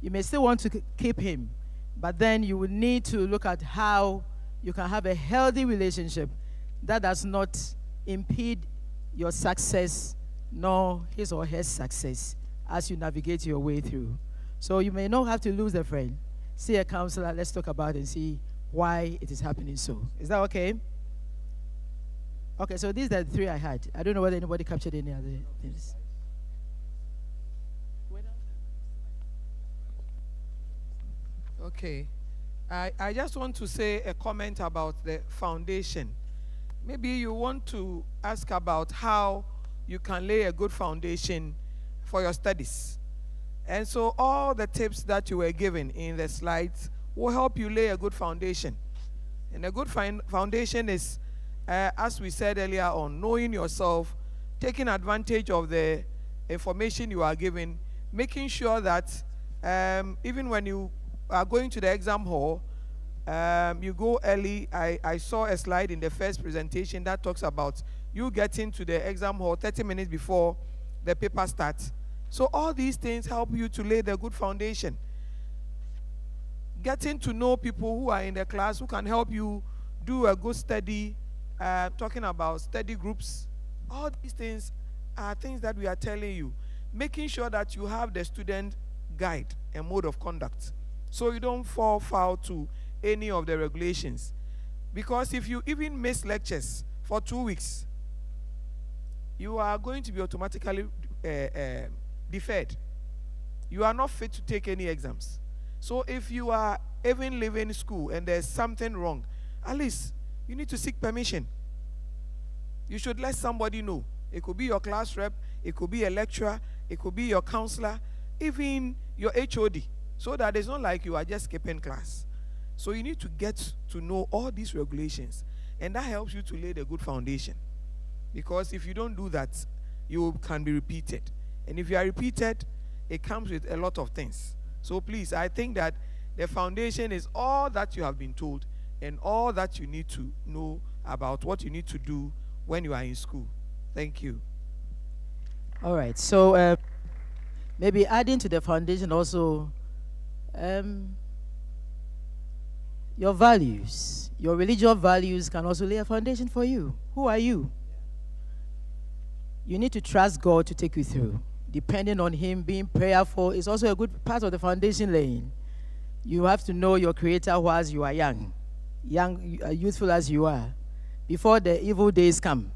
You may still want to keep him. But then you will need to look at how you can have a healthy relationship that does not impede your success nor his or her success as you navigate your way through. So you may not have to lose a friend. See a counselor, let's talk about it and see why it is happening so. Is that okay? Okay, so these are the three I had. I don't know whether anybody captured any other things. Okay. I just want to say a comment about the foundation. Maybe you want to ask about how you can lay a good foundation for your studies. And so all the tips that you were given in the slides will help you lay a good foundation. And a good foundation is, as we said earlier on, knowing yourself, taking advantage of the information you are given, making sure that even when you are going to the exam hall, you go early. I saw a slide in the first presentation that talks about you getting to the exam hall 30 minutes before the paper starts. So all these things help you to lay the good foundation. Getting to know people who are in the class who can help you do a good study, talking about study groups. All these things are things that we are telling you. Making sure that you have the student guide and mode of conduct, so you don't fall foul to any of the regulations. Because if you even miss lectures for 2 weeks, you are going to be automatically deferred. You are not fit to take any exams. So if you are even leaving school and there's something wrong, at least you need to seek permission. You should let somebody know. It could be your class rep, it could be a lecturer, it could be your counselor, even your HOD, so that it's not like you are just skipping class. So you need to get to know all these regulations, and that helps you to lay the good foundation. Because if you don't do that, you can be repeated. And if you are repeated, it comes with a lot of things. So please, I think that the foundation is all that you have been told and all that you need to know about what you need to do when you are in school. Thank you. All right. So maybe adding to the foundation also, your values, your religious values can also lay a foundation for you. Who are you? You need to trust God to take you through. Depending on Him, being prayerful is also a good part of the foundation laying. You have to know your Creator whilst you are young, youthful as you are, before the evil days come.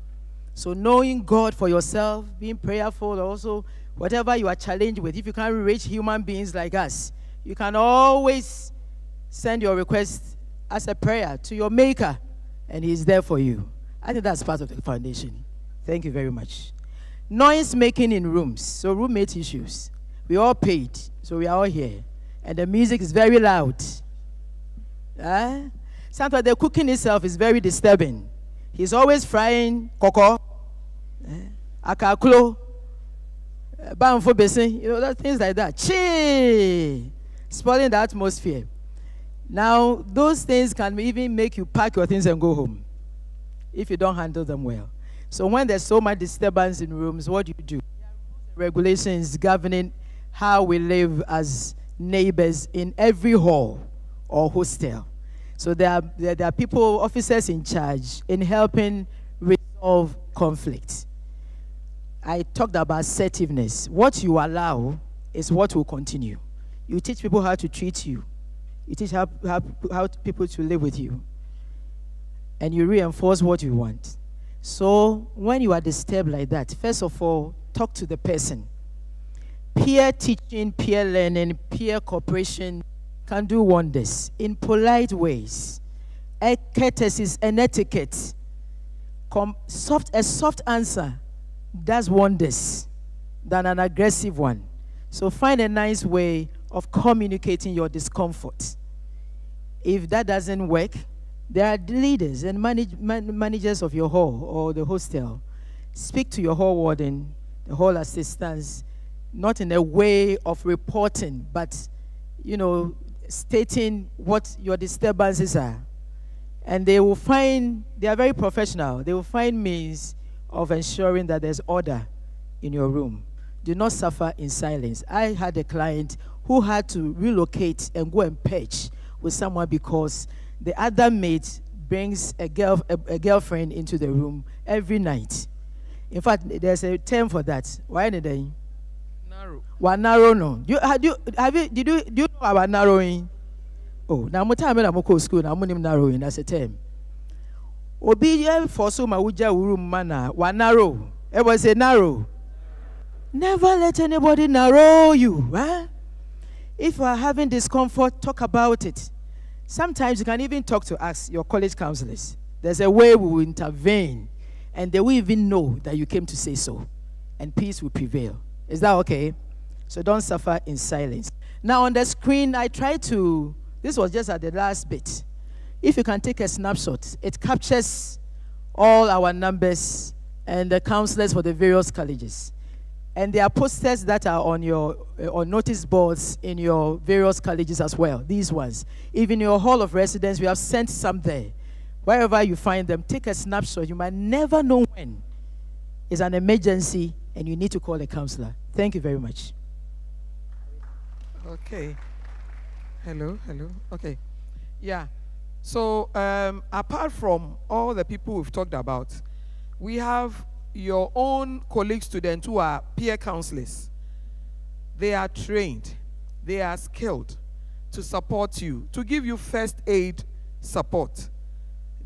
So knowing God for yourself, being prayerful, also whatever you are challenged with. If you can't reach human beings like us, You can always send your request as a prayer to your maker, and he's there for you. I think that's part of the foundation. Thank you very much. Noise making in rooms, so roommate issues. We all paid, so we are all here. And the music is very loud. Sometimes the cooking itself is very disturbing. He's always frying koko, akaklo, bamfo besin, things like that. Chee! Spoiling the atmosphere. Now, those things can even make you pack your things and go home if you don't handle them well. So when there's so much disturbance in rooms, what do? Regulations governing how we live as neighbors in every hall or hostel. So there are people, officers in charge in helping resolve conflict. I talked about assertiveness. What you allow is what will continue. You teach people how to treat you. You teach how people to live with you. And you reinforce what you want. So when you are disturbed like that, first of all, talk to the person. Peer teaching, peer learning, peer cooperation can do wonders in polite ways. Courtesies and etiquette. A soft answer does wonders than an aggressive one. So find a nice way of communicating your discomfort. If that doesn't work, there are leaders and managers of your hall or the hostel. Speak to your hall warden, the hall assistants, not in a way of reporting, but, stating what your disturbances are. And they are very professional. They will find means of ensuring that there's order in your room. Do not suffer in silence. I had a client who had to relocate and go and pitch with someone because the other mate brings a girlfriend into the room every night. In fact, there's a term for that. Why did they? Narrow. No. Do you know about narrowing? Oh, now I'm time I'm go school. Now I'm narrowing. That's a term. Obedient for so my room mana. Narrow. It was a narrow. Never let anybody narrow you. Huh? If you are having discomfort, talk about it. Sometimes you can even talk to us, your college counselors. There's a way we will intervene, and they will even know that you came to say so, and peace will prevail. Is that okay? So don't suffer in silence. Now on the screen, this was just at the last bit. If you can take a snapshot, it captures all our numbers and the counselors for the various colleges. And there are posters that are on your on notice boards in your various colleges as well. These ones. Even your hall of residence, we have sent some there. Wherever you find them, take a snapshot. You might never know when it's an emergency and you need to call a counselor. Thank you very much. Okay. Hello. Okay. Yeah. So apart from all the people we've talked about, we have your own colleague students who are peer counselors. They are trained, they are skilled to support you, to give you first aid support.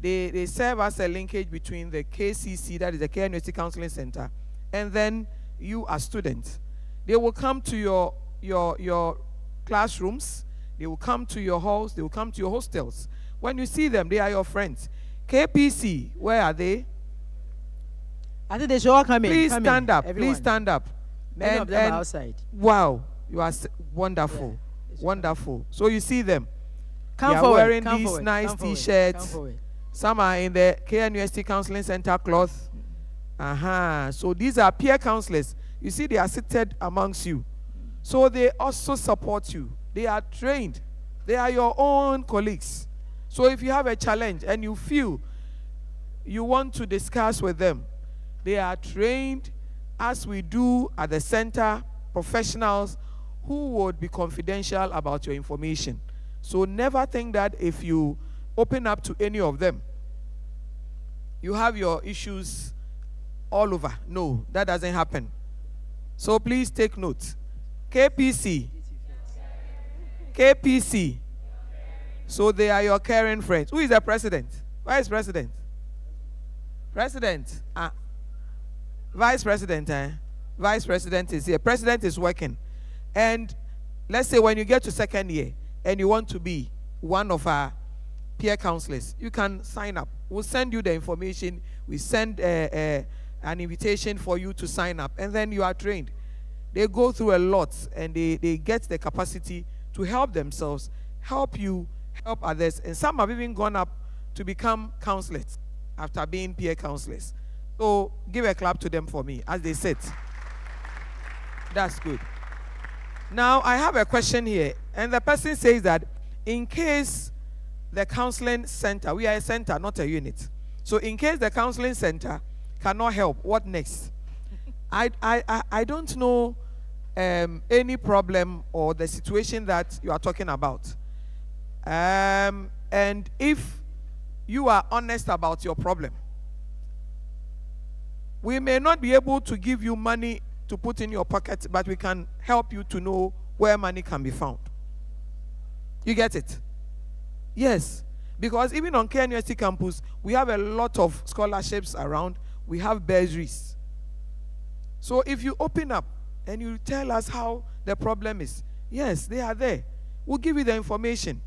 They serve as a linkage between the KCC, that is the Care University Counseling Center, and then you as students. They will come to your classrooms, they will come to your halls, they will come to your hostels. When you see them, they are your friends. KPC, where are they? I think they should all come in. Please Come stand in, up. everyone. Please stand up. Many of them are outside. Wow, you are wonderful. Wonderful. So you see them. Come they are forward, wearing come these forward, nice come forward, T-shirts. come forward. Some are in the KNUST Counseling Center cloth. So these are peer counselors. You see, they are seated amongst you. So they also support you. They are trained. They are your own colleagues. So if you have a challenge and you feel you want to discuss with them, they are trained, as we do at the center, professionals who would be confidential about your information. So never think that if you open up to any of them, you have your issues all over. No, that doesn't happen. So please take note. KPC. So they are your caring friends. Who is the president? Vice president? President. Vice president. Vice president is here. President is working. And let's say when you get to second year and you want to be one of our peer counselors, you can sign up. We'll send you the information. We send an invitation for you to sign up, and then you are trained. They go through a lot, and they get the capacity to help themselves, help you, help others. And some have even gone up to become counselors after being peer counselors. So give a clap to them for me as they sit. That's good. Now I have a question here, and the person says that in case the counseling center, we are a center, not a unit. So in case the counseling center cannot help, what next? I don't know any problem or the situation that you are talking about. And if you are honest about your problem, we may not be able to give you money to put in your pocket, but we can help you to know where money can be found. You get it? Yes. Because even on KNUST campus, we have a lot of scholarships around. We have bursaries. So if you open up and you tell us how the problem is, yes, they are there. We'll give you the information.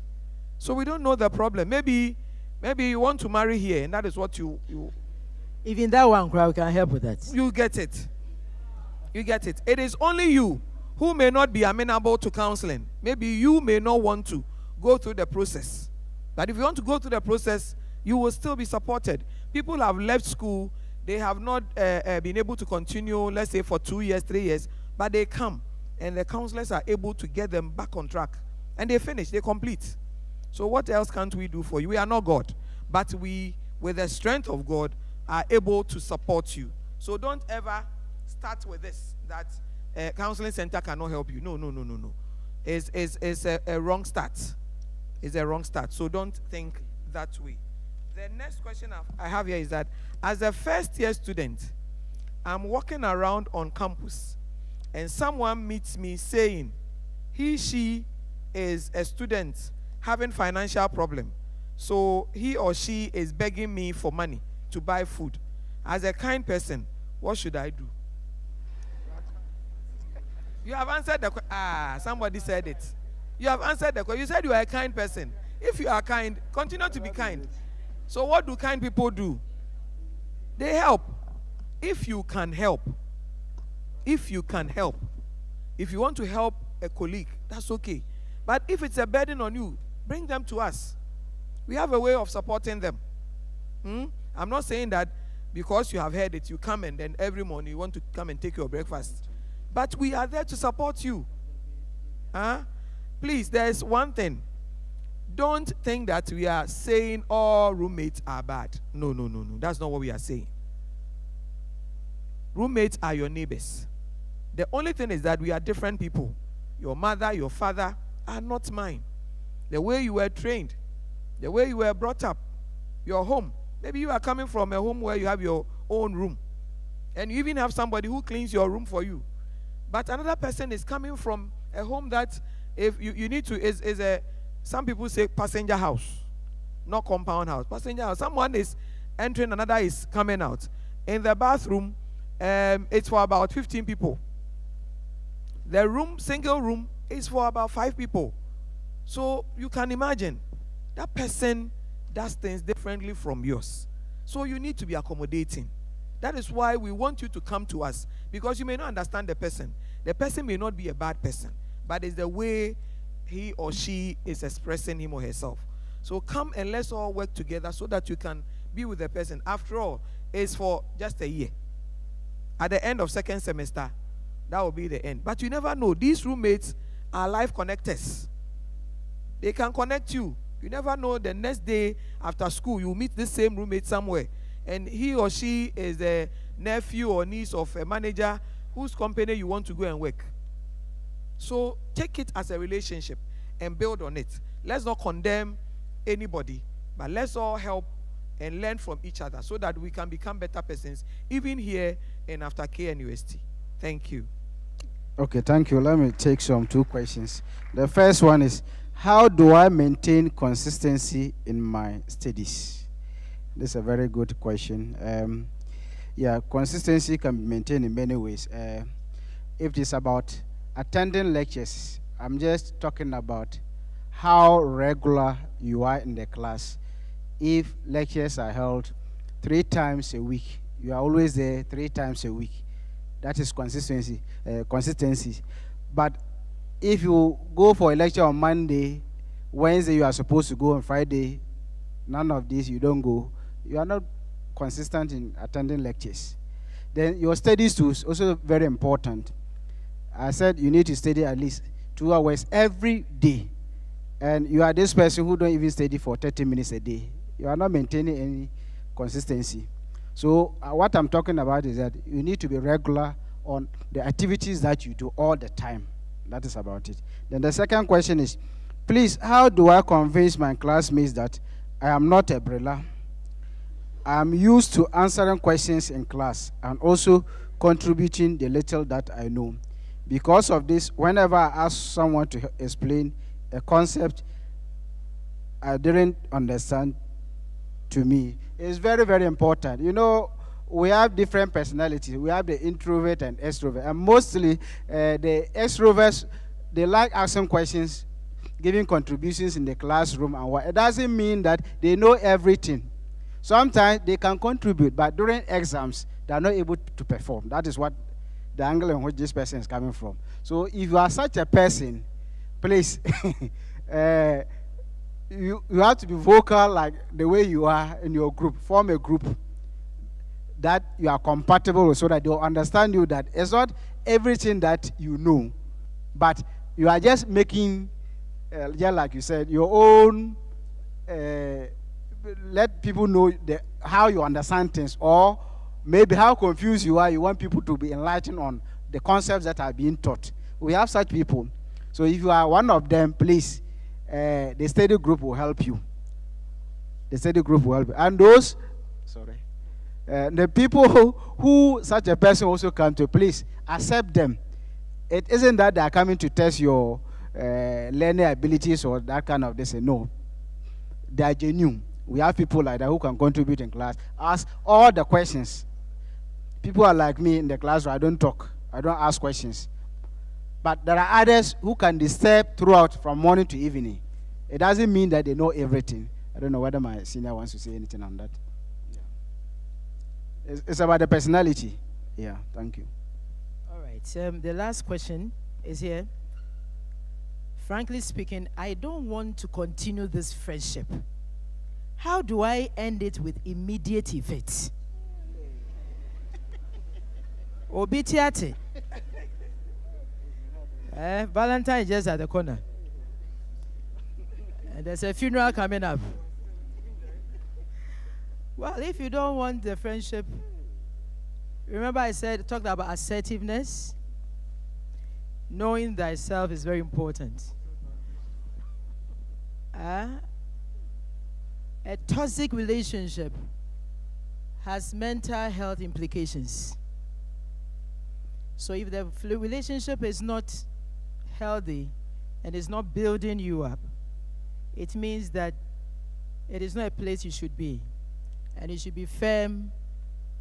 So we don't know the problem. Maybe you want to marry here, and that is what you Even that one crowd can help with that. You get it. You get it. It is only you who may not be amenable to counseling. Maybe you may not want to go through the process. But if you want to go through the process, you will still be supported. People have left school. They have not been able to continue, let's say, for 2 years, 3 years. But they come, and the counselors are able to get them back on track. And they finish. They complete. So what else can't we do for you? We are not God. But we, with the strength of God, are able to support you. So don't ever start with this, that counseling center cannot help you. No. It's a wrong start. It's a wrong start. So don't think that way. The next question I have here is that as a first-year student, I'm walking around on campus, and someone meets me saying she is a student having financial problem. So he or she is begging me for money to buy food. As a kind person, what should I do? You have answered the question. Somebody said it. You have answered the question. You said you are a kind person. If you are kind, continue to be kind. So what do kind people do? They help. If you can help. If you can help. If you want to help a colleague, that's okay. But if it's a burden on you, bring them to us. We have a way of supporting them. I'm not saying that because you have heard it, you come and then every morning you want to come and take your breakfast. But we are there to support you. Please, there's one thing. Don't think that we are saying all roommates are bad. No. That's not what we are saying. Roommates are your neighbors. The only thing is that we are different people. Your mother, your father are not mine. The way you were trained, the way you were brought up, your home. Maybe you are coming from a home where you have your own room. And you even have somebody who cleans your room for you. But another person is coming from a home that if you need to, is a, some people say passenger house, not compound house. Passenger house. Someone is entering, another is coming out. In the bathroom, it's for about 15 people. The room, single room, is for about 5 people. So you can imagine, that person does things differently from yours. So you need to be accommodating. That is why we want you to come to us, because you may not understand the person. The person may not be a bad person, but it's the way he or she is expressing him or herself. So come and let's all work together so that you can be with the person. After all, it's for just a year. At the end of second semester, that will be the end. But you never know. These roommates are life connectors. They can connect you. You never know, the next day after school, you meet the same roommate somewhere. And he or she is a nephew or niece of a manager whose company you want to go and work. So take it as a relationship and build on it. Let's not condemn anybody, but let's all help and learn from each other so that we can become better persons, even here and after KNUST. Thank you. Okay, thank you. Let me take some 2 questions. The first one is, how do I maintain consistency in my studies? This is a very good question. Consistency can be maintained in many ways. If it's about attending lectures, I'm just talking about how regular you are in the class. If lectures are held 3 times a week, you are always there 3 times a week. That is consistency. But if you go for a lecture on Monday, Wednesday you are supposed to go, on Friday, none of these you don't go, you are not consistent in attending lectures. Then your studies too is also very important. I said you need to study at least 2 hours every day. And you are this person who don't even study for 30 minutes a day. You are not maintaining any consistency. So what I'm talking about is that you need to be regular on the activities that you do all the time. That is about it. Then the second question is, please, how do I convince my classmates that I am not a brilla? I'm used to answering questions in class and also contributing the little that I know. Because of this, whenever I ask someone to explain a concept I didn't understand to me, it's very, very important. You know, we have different personalities. We have the introvert and extrovert. And mostly, the extroverts, they like asking questions, giving contributions in the classroom. And what. It doesn't mean that they know everything. Sometimes they can contribute, but during exams, they are not able to perform. That is what the angle in which this person is coming from. So if you are such a person, please, you have to be vocal like the way you are in your group. Form a group that you are compatible with so that they'll understand you that it's not everything that you know, but you are just making, just like you said, your own, let people know how you understand things, or maybe how confused you are. You want people to be enlightened on the concepts that are being taught. We have such people. So if you are one of them, please, the study group will help you. The study group will help you. And those, the people who such a person also come to, please accept them. It isn't that they are coming to test your learning abilities or that kind of this. No, they are genuine. We have people like that who can contribute in class, ask all the questions. People are like me in the classroom. I don't talk. I don't ask questions. But there are others who can disturb throughout from morning to evening. It doesn't mean that they know everything. I don't know whether my senior wants to say anything on that. Yeah. It's about the personality. Yeah, thank you. All right. The last question is here. Frankly speaking, I don't want to continue this friendship. How do I end it with immediate effect? Obitiate. Valentine is just at the corner. And there's a funeral coming up. Well, if you don't want the friendship, remember I talked about assertiveness. Knowing thyself is very important. A toxic relationship has mental health implications. So if the relationship is not healthy and is not building you up, it means that it is not a place you should be. And you should be firm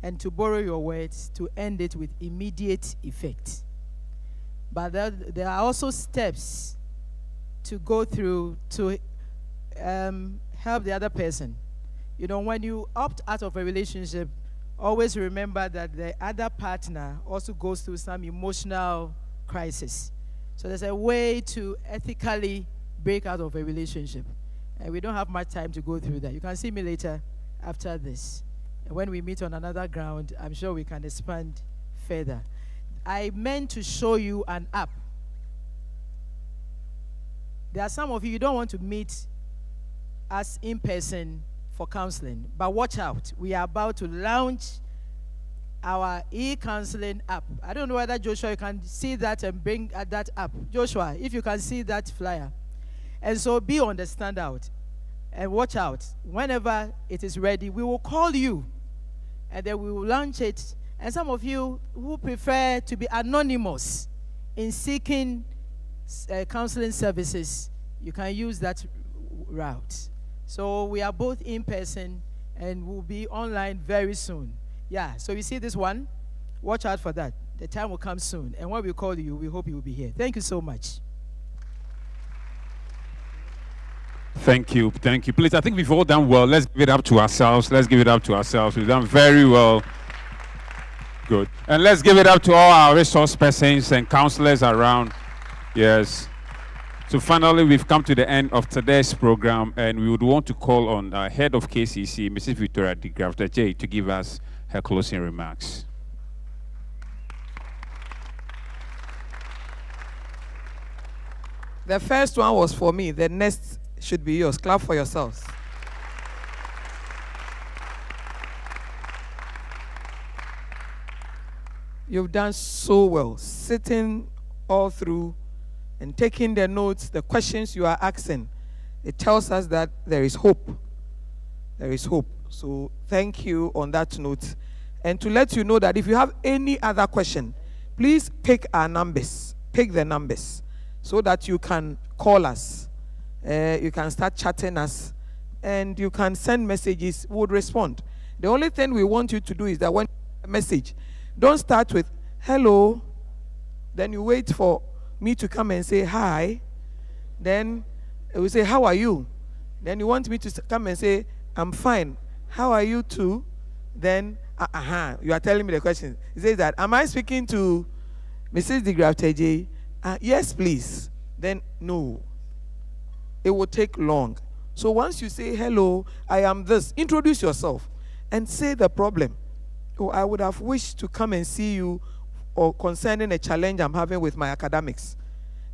and, to borrow your words, to end it with immediate effect. But there are also steps to go through to help the other person. You know, when you opt out of a relationship, always remember that the other partner also goes through some emotional crisis. So there's a way to ethically break out of a relationship. And we don't have much time to go through that. You can see me later after this. And when we meet on another ground, I'm sure we can expand further. I meant to show you an app. There are some of you don't want to meet us in person for counseling, but watch out. We are about to launch our e-counseling app. I don't know whether, Joshua, you can see that and bring that up. Joshua, if you can see that flyer. And so be on the standout and watch out. Whenever it is ready, we will call you and then we will launch it. And some of you who prefer to be anonymous in seeking counseling services, you can use that route. So we are both in person and we'll be online very soon. Yeah, so you see this one? Watch out for that. The time will come soon. And when we call you, we hope you will be here. Thank you so much. Thank you. Thank you. Please, I think we've all done well. Let's give it up to ourselves. Let's give it up to ourselves. We've done very well. Good. And let's give it up to all our resource persons and counselors around. Yes. So finally, we've come to the end of today's program, and we would want to call on our head of KCC, Mrs. Victoria de Grafton J, to give us her closing remarks. The first one was for me. The next should be yours. Clap for yourselves. You've done so well, sitting all through and taking the notes, the questions you are asking. It tells us that there is hope. There is hope. So thank you on that note. And to let you know that if you have any other question, please pick our numbers. Pick the numbers so that you can call us. You can start chatting us, and you can send messages. We would respond. The only thing we want you to do is that when you send a message, don't start with hello, then you wait for me to come and say hi, then we say how are you, then you want me to come and say I'm fine, how are you too, then you are telling me the question. It says that, am I speaking to Mrs. de Grafton J? Yes please. Then no, it will take long. So once you say hello, I am this, introduce yourself and say the problem. Oh, I would have wished to come and see you or concerning a challenge I'm having with my academics.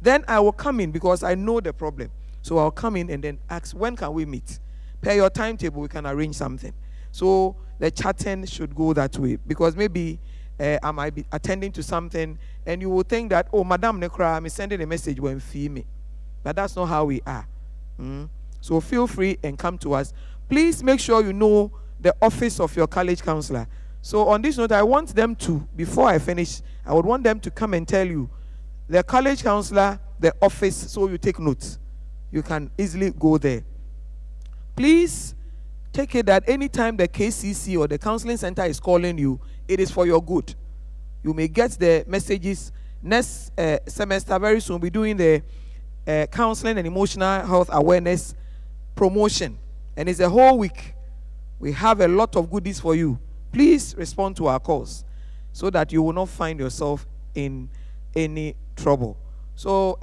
Then I will come in because I know the problem. So I'll come in and then ask, when can we meet? Per your timetable, we can arrange something. So the chatting should go that way, because maybe I might be attending to something and you will think that, oh, Madam Nekra, I'm sending a message when fee me. But that's not how we are. So feel free and come to us. Please make sure you know the office of your college counselor. So on this note, I want them to, before I finish, I would want them to come and tell you the college counselor, the office, so you take notes. You can easily go there. Please take it that anytime the KCC or the counseling center is calling you, it is for your good. You may get the messages. Next semester, very soon, we'll be doing the counseling and emotional health awareness promotion. And it's a whole week. We have a lot of goodies for you. Please respond to our calls so that you will not find yourself in any trouble. So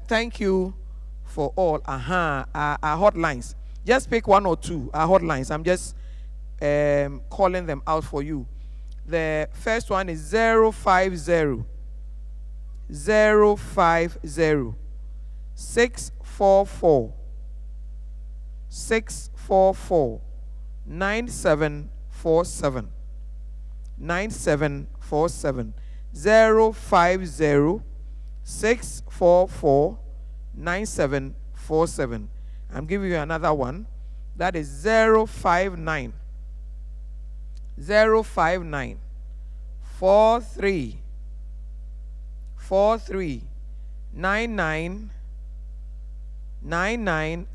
thank you for all. Our hotlines. Just pick one or two. Our hotlines. I'm just calling them out for you. The first one is 050 644 9747 9747 050 644 9747. I'm giving you another one. That is 059 43 99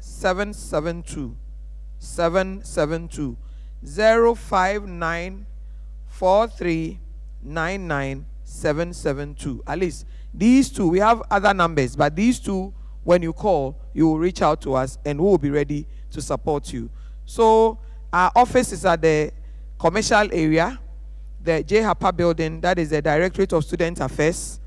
772 772 059 43 99 772. At least these two. We have other numbers, but these two, when you call, you will reach out to us and we will be ready to support you. So our office is at the commercial area, the J. Harper building. That is the Directorate of Student Affairs.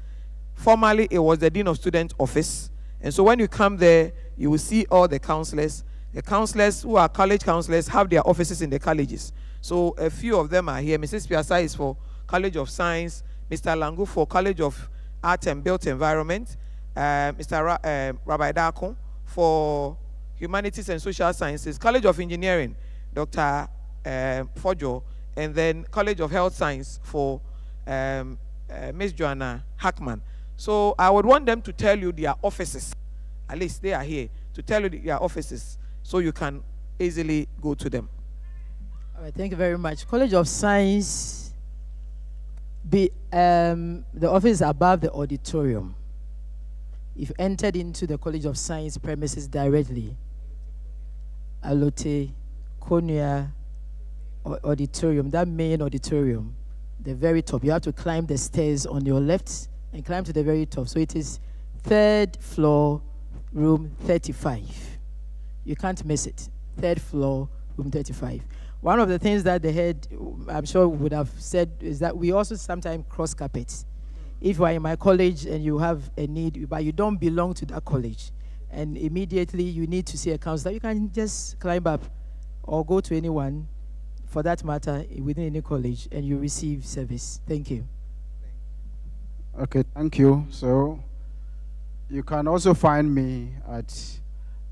Formerly, it was the Dean of Student Office. And so when you come there, you will see all the counselors. The counselors who are college counselors have their offices in the colleges. So a few of them are here. Mrs. Piazza is for College of Science, Mr. Langu for College of Art and Built Environment, Mr. Rabbi Dako for Humanities and Social Sciences, College of Engineering, Dr. Fojo, and then College of Health Science for Ms. Joanna Hackman. So I would want them to tell you their offices. At least they are here to tell you their offices so you can easily go to them. All right, thank you very much. College of Science, the office is above the auditorium. If you entered into the College of Science premises directly, Alote, Konya auditorium, that main auditorium, the very top, you have to climb the stairs on your left and climb to the very top. So it is 3rd floor, room 35. You can't miss it. Third floor, room 35. One of the things that the head, I'm sure, would have said is that we also sometimes cross carpets. If you are in my college and you have a need, but you don't belong to that college, and immediately you need to see a counselor, you can just climb up or go to anyone, for that matter, within any college, and you receive service. Thank you. Okay, thank you. So you can also find me at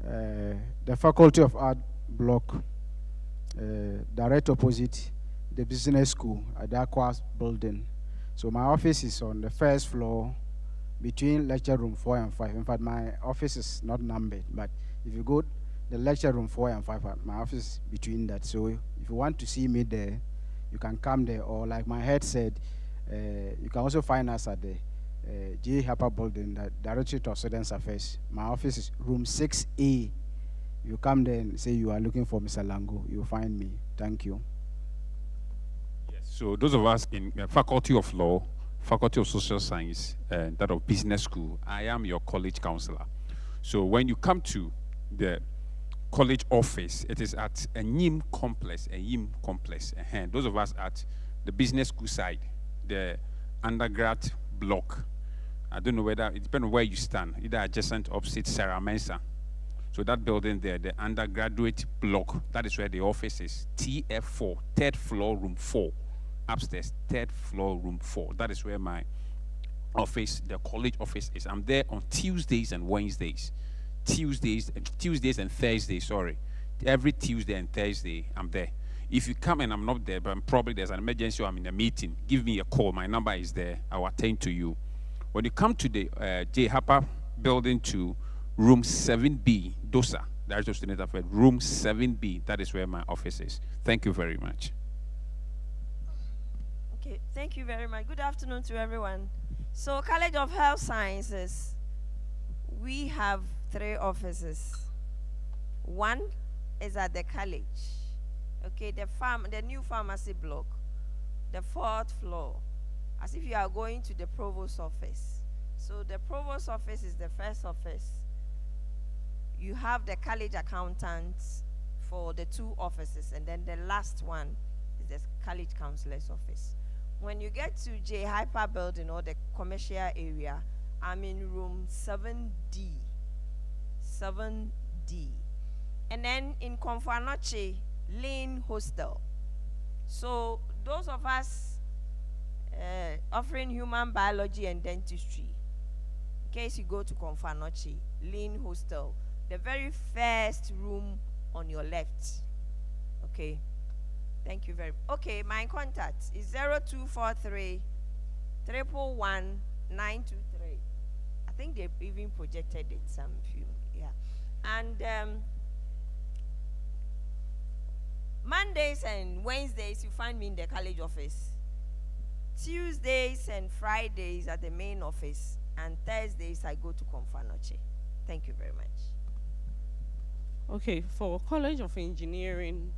the Faculty of Art block, direct opposite the business school at the Aquas building. So my office is on the first floor between lecture room 4 and 5. In fact, my office is not numbered, but if you go the lecture room 4 and 5, my office is between that. So if you want to see me there, you can come there, or like my head said, you can also find us at the J. Harper building, the Directorate of Students Affairs. My office is room 6A. You come there and say you are looking for Mr. Lango, you'll find me. Thank you. Yes. So those of us in Faculty of Law, Faculty of Social Science, and that of Business School, I am your college counselor. So when you come to the college office, it is at a YIM complex, Those of us at the business school side, the undergrad block. I don't know whether, it depends on where you stand, either adjacent, opposite Sarah Mensa. So that building there, the undergraduate block, that is where the office is. TF4, third floor, room 4. Upstairs, third floor, room 4. That is where my office, the college office is. I'm there on Tuesdays and Wednesdays. Tuesdays and Thursdays, sorry. Every Tuesday and Thursday, I'm there. If you come and I'm not there, but probably there's an emergency or I'm in a meeting, give me a call. My number is there. I'll attend to you. When you come to the J. Harper building to room 7B, DOSA, Director of Student Affairs, room 7B, that is where my office is. Thank you very much. Okay, thank you very much. Good afternoon to everyone. So, College of Health Sciences, we have 3 offices. One is at the college. Okay, the new pharmacy block, the 4th floor, as if you are going to the provost office. So the provost office is the first office. You have the college accountants for the 2 offices, and then the last one is the college counselor's office. When you get to J. Hyper building or the commercial area, I'm in room 7D. 7D. And then in Konfanoche, Lane Hostel. So those of us offering human biology and dentistry, in case you go to Konfanoche, Lane Hostel, the very first room on your left. Okay. Thank you very much. Okay, my contact is 0243 111 923. I think they've even projected it some few, yeah. And Mondays and Wednesdays, you find me in the college office. Tuesdays and Fridays at the main office. And Thursdays, I go to Konfanoche. Thank you very much. Okay, for College of Engineering,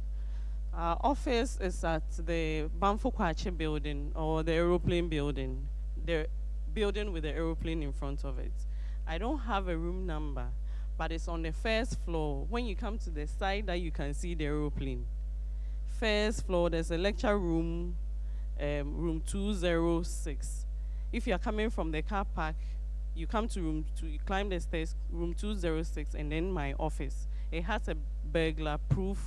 our office is at the Banfo Kwache building, or the aeroplane building, the building with the aeroplane in front of it. I don't have a room number, but it's on the first floor. When you come to the side that you can see the aeroplane. First floor, there's a lecture room, room 206. If you're coming from the car park, you come to room 2, you climb the stairs, room 206, and then my office. It has a burglar-proof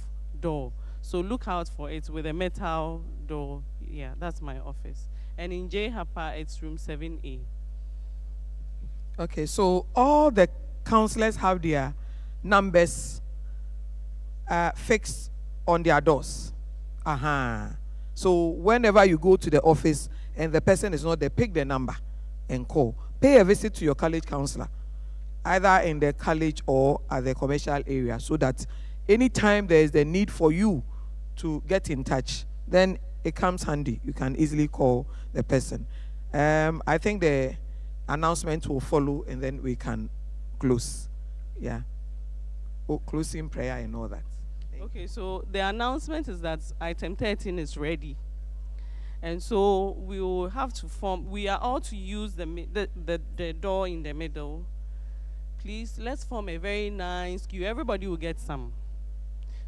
door. So look out for it with a metal door. Yeah, that's my office. And in J. Harper, it's room 7A. Okay, so all the counselors have their numbers fixed on their doors. So whenever you go to the office and the person is not there, pick the number and call. Pay a visit to your college counselor, either in the college or at the commercial area, so that anytime there is the need for you to get in touch, then it comes handy. You can easily call the person. I think the announcement will follow, and then we can close. Yeah. Closing prayer and all that. Okay, so the announcement is that item 13 is ready. And so we will have to form, we are all to use the door in the middle, please, let's form a very nice queue. Everybody will get some.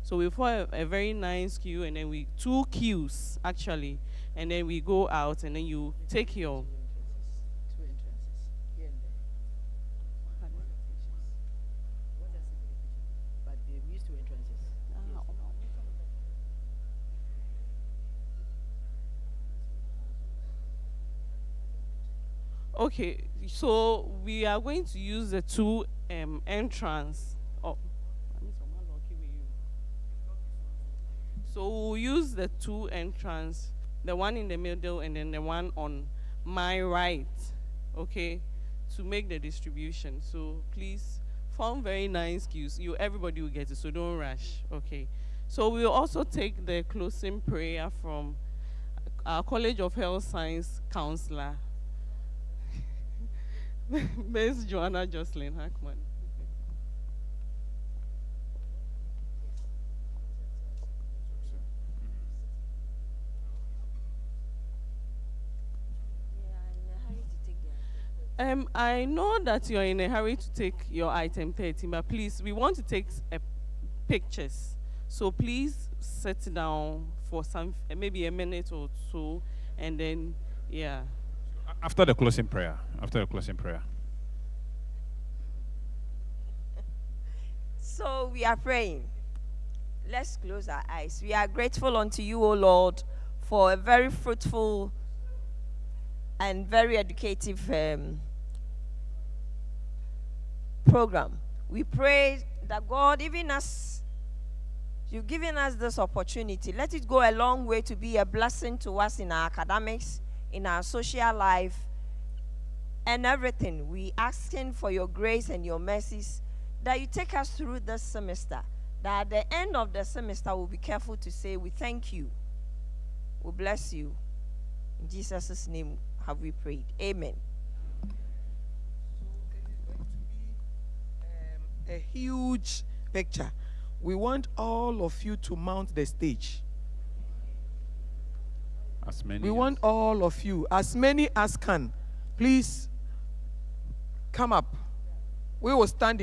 So we form a very nice queue, and then we 2 queues actually, and then we go out, and then you take your. Okay, so we are going to use the 2 entrance. Oh, so we'll use the 2 entrance, the one in the middle and then the one on my right, okay, to make the distribution. So please form very nice queues. Everybody will get it, so don't rush, okay. So we'll also take the closing prayer from our College of Health Science counselor, Ms. Joanna Jocelyn Hackman. I know that you're in a hurry to take your item 13, but please, we want to take pictures. So please sit down for maybe a minute or two, and then, yeah. After the closing prayer. After the closing prayer. So we are praying. Let's close our eyes. We are grateful unto you, O Lord, for a very fruitful and very educative program. We pray that God, even as you've given us this opportunity, let it go a long way to be a blessing to us in our academics, in our social life, and everything. We asking for your grace and your mercies, that you take us through this semester, that at the end of the semester we'll be careful to say we thank you, we bless you. In Jesus' name have we prayed. Amen. A huge picture. We want all of you to mount the stage. As many We want all of you, as many as can. Please come up. We will stand in